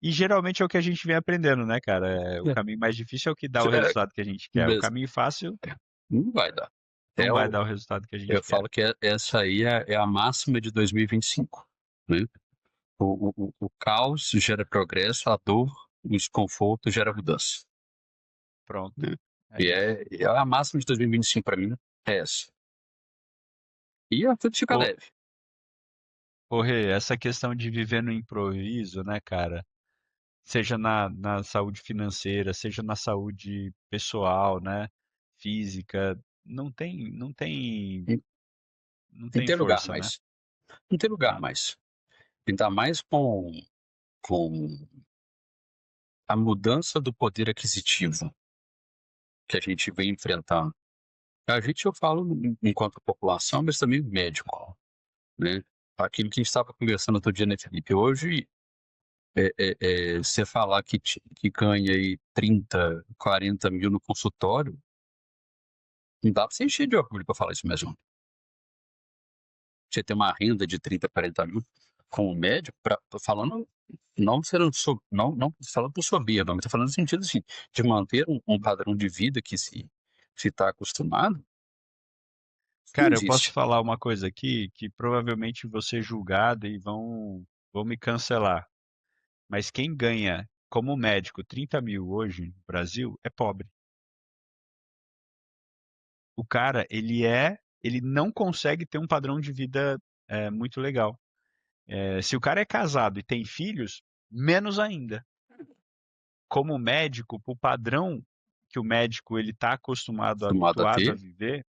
E geralmente é o que a gente vem aprendendo, né, cara? O é. caminho mais difícil é o que dá o resultado que a gente quer. O Mesmo. caminho fácil Não vai dar. não É vai o, dar o resultado que a eu gente quer. falo que essa aí é a máxima de 2025, né? O caos gera progresso, a dor, o desconforto gera mudança, Pronto. né? É E isso. é a máxima de 2025 para mim, é essa. E tudo fica Ô, leve. Rê, essa questão de viver no improviso, né, cara? Seja na saúde financeira, seja na saúde pessoal, né? Física, Não, não não tem tem lugar força, né? mais. Não tem lugar Não. mais. Ainda mais com a mudança do poder aquisitivo que a gente vem enfrentando. A gente, eu falo enquanto população, mas também médico, né? Aquilo que a gente estava conversando outro dia, né, Felipe? Hoje, Você falar que ganha aí 30, 40 mil no consultório, não dá pra você encher de orgulho pra falar isso mesmo. Você ter uma renda de 30, 40 mil como médico, falando, não sendo, não falando por soberba, mas tô falando no sentido assim, de manter um padrão de vida que se está acostumado, isso não Cara, eu posso existe. falar uma coisa aqui que provavelmente vou ser julgado e vão me cancelar. Mas quem ganha como médico 30 mil hoje no Brasil é pobre. O cara, ele não consegue ter um padrão de vida muito legal. Se o cara é casado e tem filhos, menos ainda. Como médico, o padrão que o médico ele está acostumado, Acostumado a habituado a ter, viver,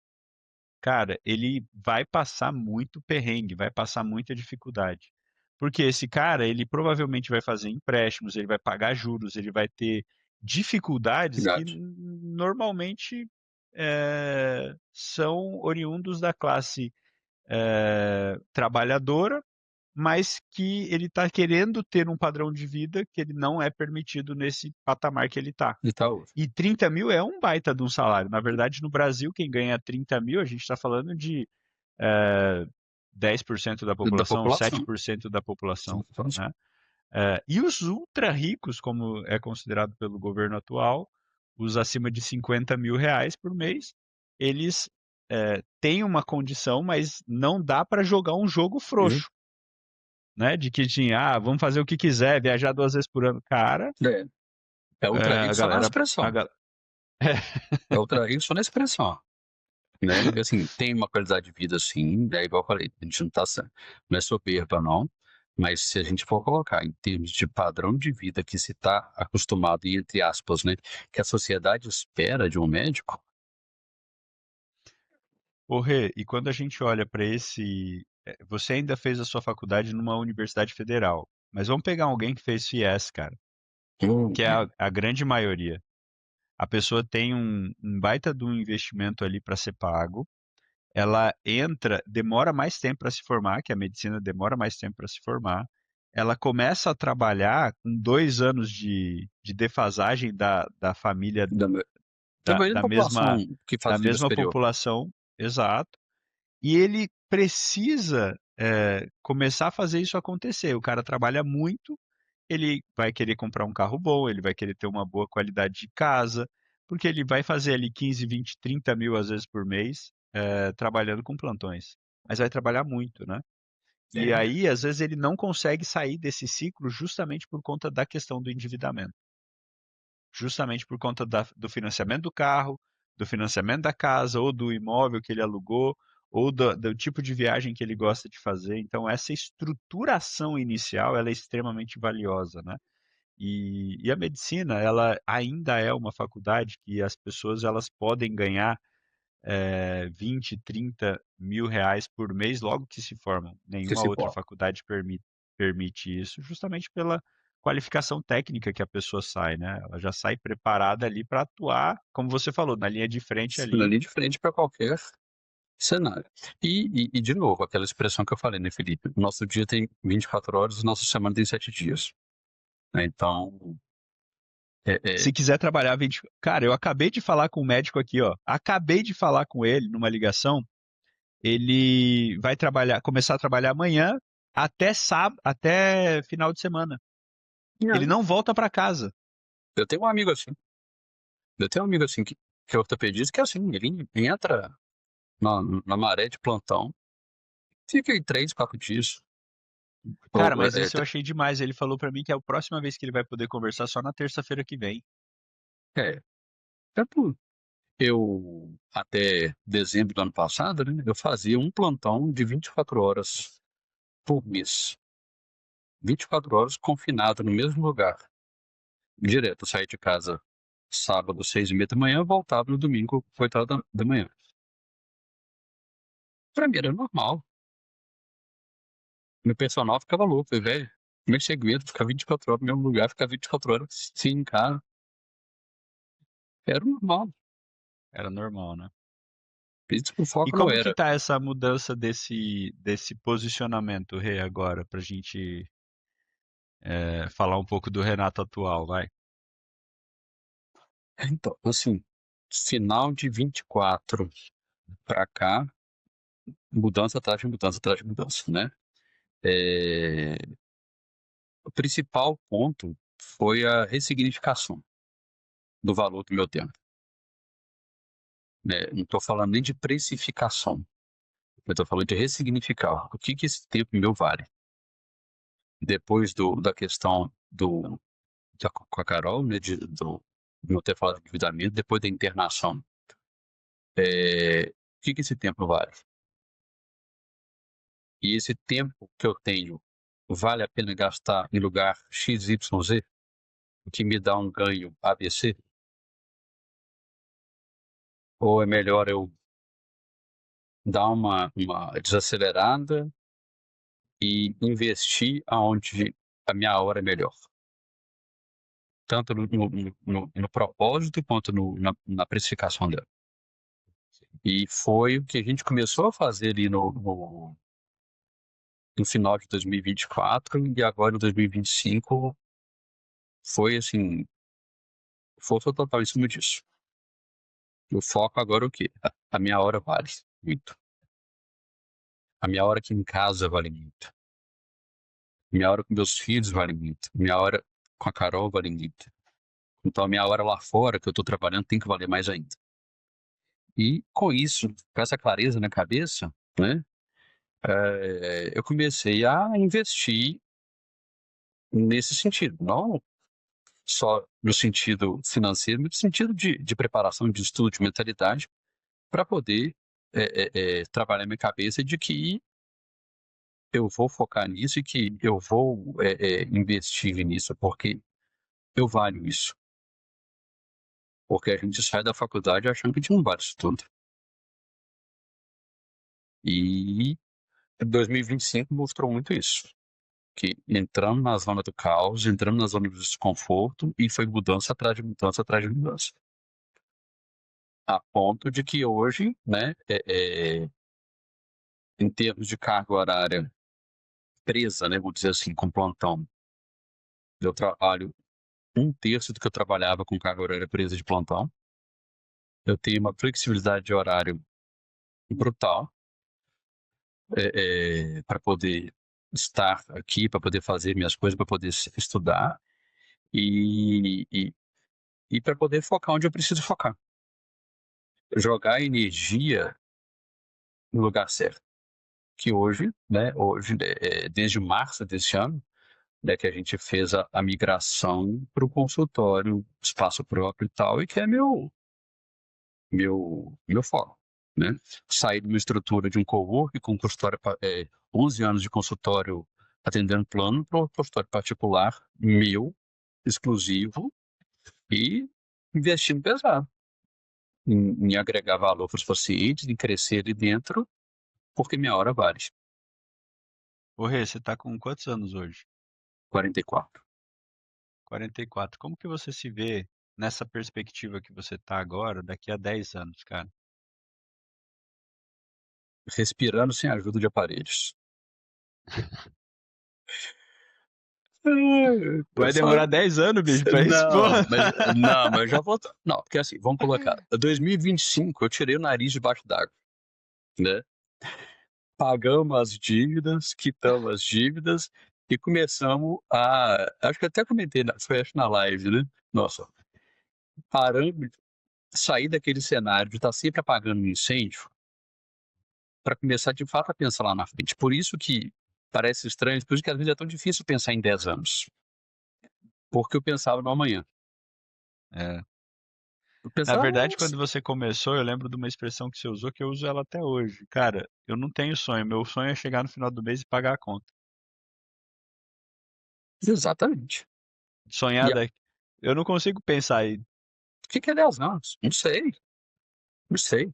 cara, ele vai passar muito perrengue, vai passar muita dificuldade. Porque esse cara, ele provavelmente vai fazer empréstimos, ele vai pagar juros, ele vai ter dificuldades que verdade. normalmente são oriundos da classe trabalhadora, mas que ele está querendo ter um padrão de vida que ele não é permitido nesse patamar que ele está. E tal, E 30 mil é um baita de um salário. Na verdade, no Brasil, quem ganha 30 mil, a gente está falando de é, 10% da da população, população. 7% da população. Então, assim, Né? E os ultra ricos, como é considerado pelo governo atual, os acima de 50 mil reais por mês, eles têm uma condição, mas não dá para jogar um jogo viu? frouxo, né? De que tinha, vamos fazer o que quiser, viajar 2 vezes por ano. Cara, É, é ultra a rico só na galera. A, expressão. ga- É ultra rico só na expressão. Né? E, assim, tem uma qualidade de vida, sim, é igual eu falei, a gente não é soberba, não, mas se a gente for colocar em termos de padrão de vida que se está acostumado, e entre aspas, né, que a sociedade espera de um médico, Ô, Rê, e quando a gente olha para esse. Você ainda fez a sua faculdade numa universidade federal, mas vamos pegar alguém que fez FIES, cara, que é é, a grande maioria. A pessoa tem um baita de um investimento ali para ser pago, ela entra, demora mais tempo para se formar, que a medicina demora mais tempo para se formar, ela começa a trabalhar com 2 anos de defasagem da família da, da maioria da da população que da faz nível mesma superior. população, exato. E ele precisa começar a fazer isso acontecer. O cara trabalha muito, ele vai querer comprar um carro bom, ele vai querer ter uma boa qualidade de casa, porque ele vai fazer ali 15, 20, 30 mil às vezes por mês trabalhando com plantões. Mas vai trabalhar muito, né? E É, aí, às vezes, ele não consegue sair desse ciclo justamente por conta da questão do endividamento. Justamente por conta do financiamento do carro, do financiamento da casa, ou do imóvel que ele alugou, ou do tipo de viagem que ele gosta de fazer. Então, essa estruturação inicial, ela é extremamente valiosa, né? E a medicina, ela ainda é uma faculdade que as pessoas elas podem ganhar 20, 30 mil reais por mês logo que se formam. que Nenhuma se outra pode. faculdade permite isso, justamente pela qualificação técnica que a pessoa sai, né? Ela já sai preparada ali para atuar, como você falou, na linha de frente Na ali. linha de frente para qualquer cenário. De novo, aquela expressão que eu falei, né, Felipe? O nosso dia tem 24 horas, a nossa semana tem 7 dias. Né? Então, é, é, Se quiser trabalhar 20. Cara, eu acabei de falar com o médico aqui, ó. Acabei de falar com ele numa ligação. Ele vai trabalhar, começar a trabalhar amanhã até sábado, até final de semana. Ele não. não volta para casa. Eu tenho um amigo assim. Eu tenho um amigo assim que é ortopedista, que é assim, ele entra na maré de plantão, fica aí 3, 4 dias. Ou, Cara, mas isso eu achei demais. Ele falou pra mim que é a próxima vez que ele vai poder conversar só na terça-feira que vem. é, é tudo. Eu, até dezembro do ano passado, né, eu fazia um plantão de 24 horas por mês. 24 horas confinado no mesmo lugar. Direto, eu saía de casa sábado, 6h30 da manhã, voltava no domingo, 8 horas da manhã. Pra mim era normal. Meu personal ficava louco. Falei, velho, como é que você aguenta ficar 24 horas no mesmo lugar, ficar 24 horas sem em casa? Era normal. Era normal, né? Isso o E foco não como que era. tá essa mudança desse posicionamento, Rê, agora, pra gente. falar um pouco do Renato atual, vai. Então, assim, final de 24 para cá, mudança atrás de mudança atrás de mudança, né? É, o principal ponto foi a ressignificação do valor do meu tempo, né? Não estou falando nem de precificação, eu estou falando de ressignificar. O que esse tempo meu vale? Depois da questão com a Carol, né, do não ter falado de endividamento, depois da internação, o que esse tempo vale? E esse tempo que eu tenho vale a pena gastar em lugar XYZ, que me dá um ganho ABC? Ou é melhor eu dar uma desacelerada e investir aonde a minha hora é melhor? Tanto no propósito quanto na precificação dela. E foi o que a gente começou a fazer ali no final de 2024 e agora em 2025 foi assim, força total em cima disso. O foco agora é o quê? A minha hora vale muito. A minha hora aqui em casa vale muito. A minha hora com meus filhos vale muito. A minha hora com a Carol vale muito. Então a minha hora lá fora que eu estou trabalhando tem que valer mais ainda. E com isso, com essa clareza na cabeça, né, eu comecei a investir nesse sentido, não só no sentido financeiro, mas no sentido de preparação, de estudo, de mentalidade, para poder trabalhar minha cabeça de que eu vou focar nisso e que eu vou investir nisso, porque eu valho isso. Porque a gente sai da faculdade achando que a gente não vale isso tudo. E 2025 mostrou muito isso. Que entramos na zona do caos, entramos na zona do desconforto e foi mudança atrás de mudança atrás de mudança. A ponto de que hoje, né, em termos de carga horária presa, né, vou dizer assim, com plantão, eu trabalho 1/3 do que eu trabalhava com carga horária presa de plantão. Eu tenho uma flexibilidade de horário brutal para poder estar aqui, para poder fazer minhas coisas, para poder estudar e para poder focar onde eu preciso focar. Jogar energia no lugar certo. Que hoje, né, desde março desse ano, né, que a gente fez a migração para o consultório, espaço próprio e tal, e que é meu foco, né? Sair de uma estrutura de um cowork com consultório, 11 anos de consultório atendendo plano para um consultório particular, meu, exclusivo, e investindo pesado em agregar valor para os pacientes, em crescer ali dentro, porque minha hora vale. Ô Rê, você tá com quantos anos hoje? 44. 44. Como que você se vê nessa perspectiva que você tá agora, daqui a 10 anos, cara? Respirando sem ajuda de aparelhos. Vai demorar 10 anos, bicho, pra isso, Não, porra. mas eu já vou. Não, porque assim, vamos colocar. 2025 eu tirei o nariz debaixo d'água, né? Pagamos as dívidas, quitamos as dívidas e começamos a. Acho que até comentei, foi acho na live, né? Nossa, paramos, sair daquele cenário de estar sempre apagando um incêndio para começar de fato a pensar lá na frente. Por isso que parece estranho, por isso que às vezes é tão difícil pensar em 10 anos. Porque eu pensava no amanhã. É. Eu Na pensava, verdade, quando você começou, eu lembro de uma expressão que você usou que eu uso ela até hoje. Cara, eu não tenho sonho. Meu sonho é chegar no final do mês e pagar a conta. exatamente. Sonhar E daqui. Eu não consigo pensar aí. o que é 10 anos? Não sei, não sei.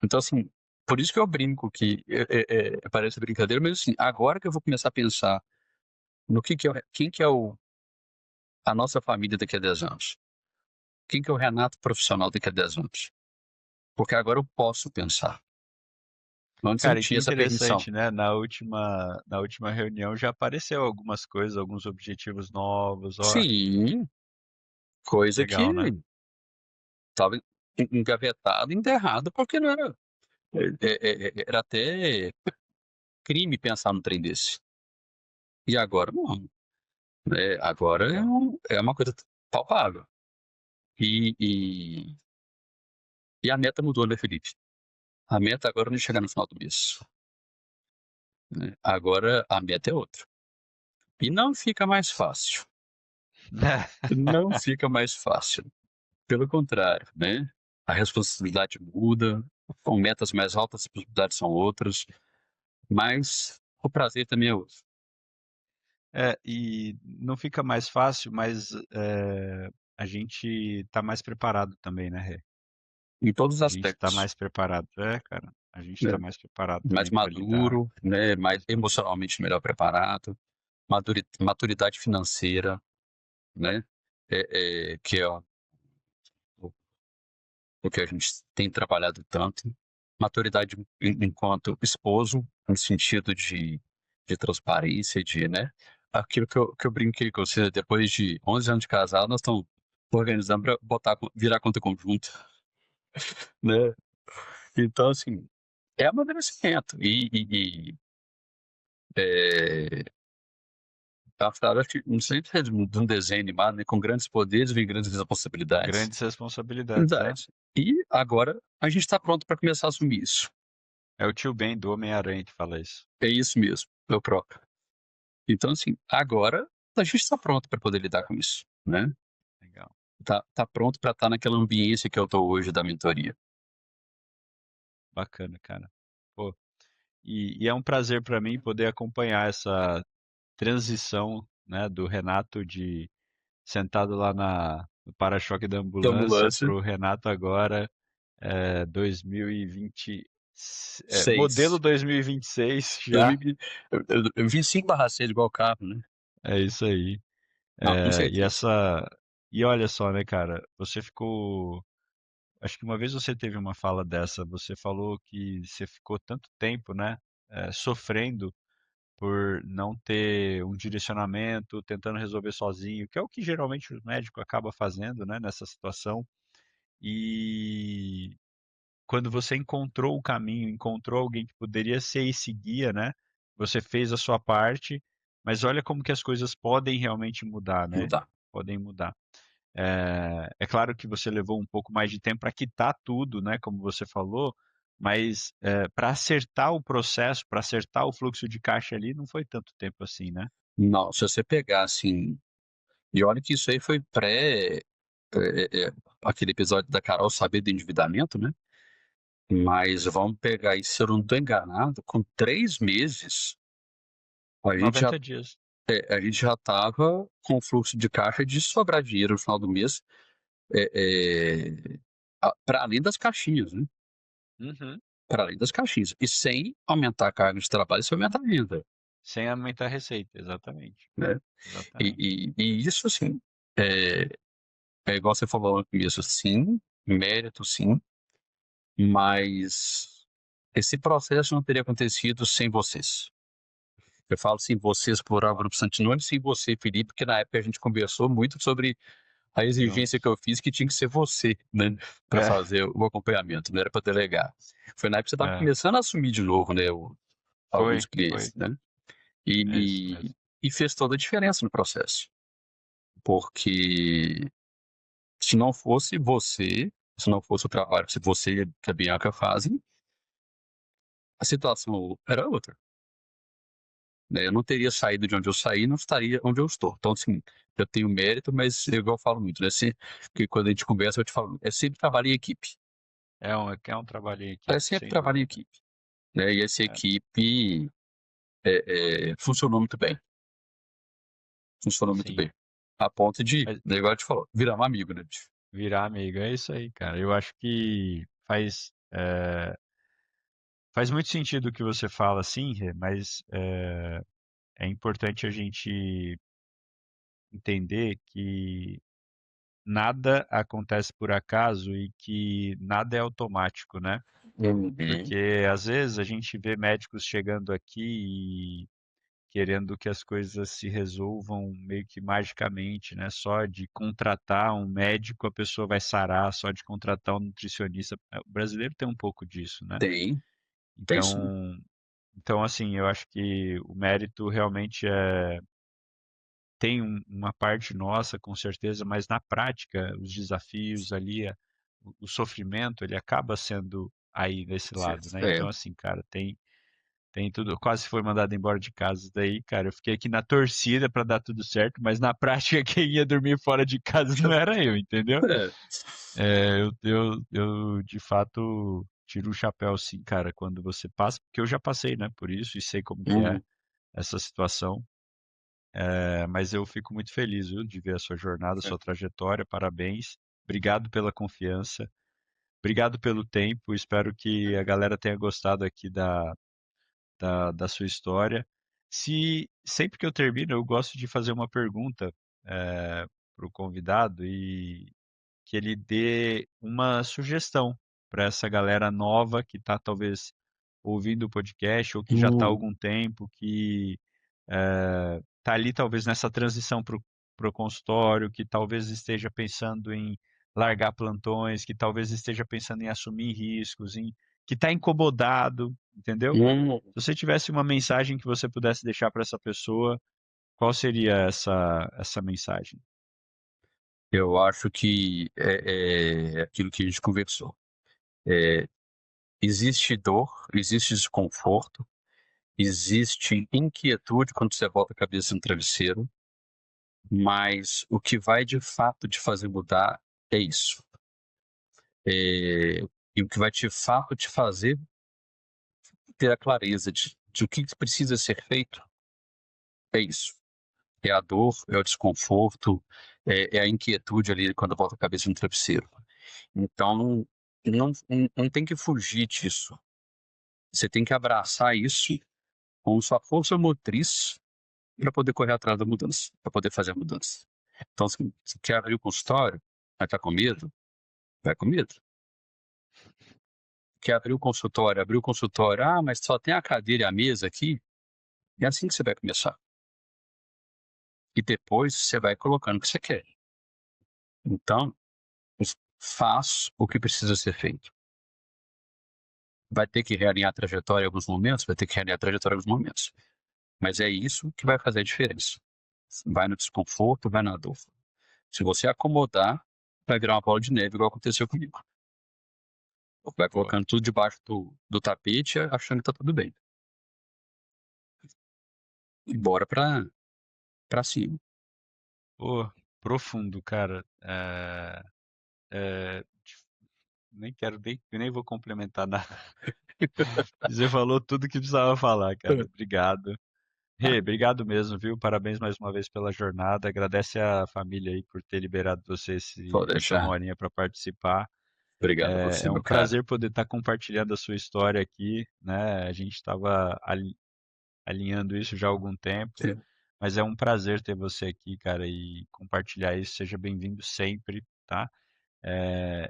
Então, assim, por isso que eu brinco que parece brincadeira, mas assim, agora que eu vou começar a pensar no quem que é a nossa família daqui a 10 anos? Quem que é o Renato profissional daqui a 10 anos? Porque agora eu posso pensar. Antes não Cara, e que tinha essa permissão. interessante, né? Na última reunião já apareceu algumas coisas, alguns objetivos novos. Ó, Sim, coisa que legal, né? estava engavetado, enterrado, porque não era, era até crime pensar num trem desse. E agora não, né? Agora Legal. é uma coisa palpável. E, e, e a meta mudou, né, Felipe? A meta agora não é chegar no final do mês, né? Agora a meta é outra. E não fica mais fácil. Não fica mais fácil. Pelo contrário, né? A responsabilidade muda, com metas mais altas, as possibilidades são outras, mas o prazer também é outro. E não fica mais fácil, mas a gente tá mais preparado também, né, Rê? Em todos os A gente tá aspectos, mais preparado. É, cara, a gente né? tá mais preparado Mais também para lidar maduro, né? Mais mais maduro. emocionalmente melhor preparado, maturidade financeira, né? Que é o que a gente tem trabalhado tanto. Maturidade enquanto esposo, no sentido de transparência, de, né? Aquilo que eu brinquei com você, depois de 11 anos de casado, nós estamos organizando para virar conta conjunta, né? Então, assim, é amadurecimento. É, a frase, acho que, não sei se é de um desenho animado, né? Com grandes poderes vem grandes responsabilidades. Grandes responsabilidades, é. Verdade. E agora a gente está pronto para começar a assumir isso. É o tio Ben do Homem-Aranha que fala isso. É isso mesmo, é o próprio. Então, assim, agora a gente está pronto para poder lidar com isso, né? Legal. Tá pronto para estar naquela ambiência que eu estou hoje da mentoria. Bacana, cara. Pô, e é um prazer para mim poder acompanhar essa transição, né, do Renato de sentado lá no para-choque da De ambulância ambulância, para o Renato agora, 2020, modelo 6. 2026 já. 2020, eu 25/6 igual carro, né? É isso aí. Não, com É, e certeza. essa, e olha só, né, cara, você ficou, acho que uma vez você teve uma fala dessa, você falou que você ficou tanto tempo, né, sofrendo por não ter um direcionamento, tentando resolver sozinho, que é o que geralmente o médico acaba fazendo, né, nessa situação. E quando você encontrou o caminho, encontrou alguém que poderia ser esse guia, né? Você fez a sua parte, mas olha como que as coisas podem realmente mudar, né? Mudar. Podem mudar. É claro que você levou um pouco mais de tempo para quitar tudo, né? Como você falou, mas para acertar o processo, para acertar o fluxo de caixa ali, não foi tanto tempo assim, né? Não, se você pegar assim, e olha que isso aí foi aquele episódio da Carol saber do endividamento, né? Mas vamos pegar aí, se eu não estou enganado, com 3 meses, a gente já 90 dias. a gente já estava com o fluxo de caixa de sobrar dinheiro no final do mês, para além das caixinhas, né? Uhum. Para além das caixinhas. E sem aumentar a carga de trabalho, sem aumentar a renda, Sem aumentar a receita, exatamente. né? Exatamente. E isso, assim, é, é igual você falou no começo, sim, mérito, sim, mas esse processo não teria acontecido sem vocês. Eu falo sem vocês, plural, Grupo Santinone, sem você, Felipe, porque na época a gente conversou muito sobre a exigência que Juntos. eu fiz que tinha que ser você, né, para É, fazer o acompanhamento, não era para delegar. Foi na época que você estava é. começando a assumir de novo, né, alguns Foi, foi. clientes, né, É isso e, mesmo. e fez toda a diferença no processo, porque se não fosse você, se não fosse o trabalho que você e a Bianca fazem, a situação era outra, né, eu não teria saído de onde eu saí, não estaria onde eu estou. Então, assim, eu tenho mérito, mas igual eu falo muito, né, que quando a gente conversa, eu te falo, é sempre trabalho em equipe. É um trabalho em É equipe, sempre sem trabalho em dúvida. equipe, né? E essa É, equipe funcionou muito bem, funcionou muito sim. bem. A ponto de, Mas né, igual eu te falou, virar um amigo, né, bicho? virar amigo, é isso aí, cara. Eu acho que faz muito sentido o que você fala, sim, Rê, mas é importante a gente entender que nada acontece por acaso e que nada é automático, né? Uhum. Porque às vezes a gente vê médicos chegando aqui e querendo que as coisas se resolvam meio que magicamente, né? Só de contratar um médico a pessoa vai sarar, só de contratar um nutricionista. O brasileiro tem um pouco disso, né? Tem, tem sim. Então, então assim, eu acho que o mérito realmente tem uma parte nossa, com certeza, mas na prática, os desafios ali, o sofrimento, ele acaba sendo aí desse lado, né? É. Então, assim, cara, tem tudo. Eu quase foi mandado embora de casa daí, cara. Eu fiquei aqui na torcida para dar tudo certo, mas na prática quem ia dormir fora de casa não era eu, entendeu? É. Eu de fato tiro o chapéu, sim, cara, quando você passa, porque eu já passei, né, por isso e sei como que é Uhum. essa situação. Mas eu fico muito feliz, viu, de ver a sua jornada, a É. sua trajetória. Parabéns. Obrigado pela confiança. Obrigado pelo tempo. Espero que a galera tenha gostado aqui da sua história. Se sempre que eu termino, eu gosto de fazer uma pergunta para o convidado e que ele dê uma sugestão para essa galera nova que está talvez ouvindo o podcast ou que já está há Uhum. algum tempo, que está ali talvez nessa transição para o consultório, que talvez esteja pensando em largar plantões, que talvez esteja pensando em assumir riscos, que está incomodado, entendeu? Uhum. Se você tivesse uma mensagem que você pudesse deixar para essa pessoa, qual seria essa mensagem? Eu acho que é aquilo que a gente conversou. É, existe dor, existe desconforto, existe inquietude quando você bota a cabeça no travesseiro, mas o que vai de fato te fazer mudar é isso. E o que vai de fato te fazer ter a clareza de o que precisa ser feito é isso. É a dor, é o desconforto, é a inquietude ali quando bota a cabeça no travesseiro. Então, não tem que fugir disso. Você tem que abraçar isso com sua força motriz para poder correr atrás da mudança, para poder fazer a mudança. Então, se quer abrir o consultório, mas está com medo, vai com medo. Quer abrir o consultório, mas só tem a cadeira e a mesa aqui, é assim que você vai começar. E depois você vai colocando o que você quer. Então, faz o que precisa ser feito. Vai ter que realinhar a trajetória em alguns momentos, vai ter que realinhar a trajetória em alguns momentos. Mas é isso que vai fazer a diferença. Vai no desconforto, vai na dor. Se você acomodar, vai virar uma bola de neve, igual aconteceu comigo. Vai Pô, colocando tudo debaixo do tapete, achando que tá tudo bem. E bora pra cima. pô, profundo, cara. Nem quero, nem vou complementar nada. Você falou tudo que precisava falar, cara. Obrigado. Ah, Rê, obrigado mesmo, viu? Parabéns mais uma vez pela jornada. Agradece a família aí por ter liberado você pode essa uma deixar. horinha para participar. Obrigado a É você, um meu caro. prazer poder estar compartilhando a sua história aqui, né? A gente estava alinhando isso já há algum tempo, É, mas é um prazer ter você aqui, cara, e compartilhar isso. Seja bem-vindo sempre, tá?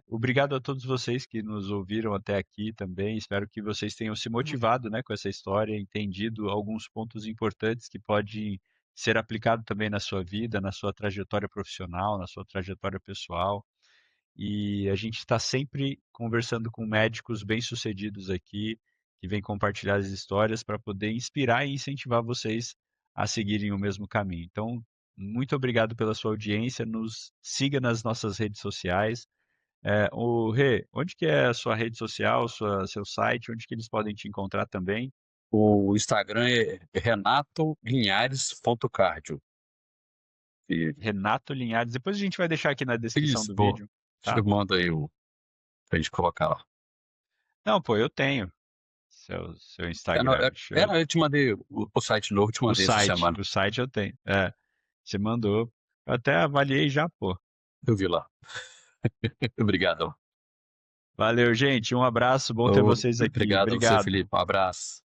Obrigado a todos vocês que nos ouviram até aqui também. Espero que vocês tenham se motivado, né, com essa história, entendido alguns pontos importantes que podem ser aplicados também na sua vida, na sua trajetória profissional, na sua trajetória pessoal. E a gente está sempre conversando com médicos bem-sucedidos aqui, que vêm compartilhar as histórias para poder inspirar e incentivar vocês a seguirem o mesmo caminho. Então, muito obrigado pela sua audiência. Nos siga nas nossas redes sociais. O Rê, onde que é a sua rede social, seu site, onde que eles podem te encontrar também? o Instagram é renatolinhares.cardio. E Renato Linhares. Depois a gente vai deixar aqui na descrição isso, do pô. vídeo, Eu tá? mando aí pra gente colocar lá. Não, pô, eu tenho seu Instagram. Eu te mandei o site novo, te mandei essa semana. O site eu tenho. Você mandou. Eu até avaliei já, pô. Eu vi lá. Obrigado. Valeu, gente. Um abraço. Bom ter vocês aqui. Obrigado a você, Obrigado. Felipe. Um abraço.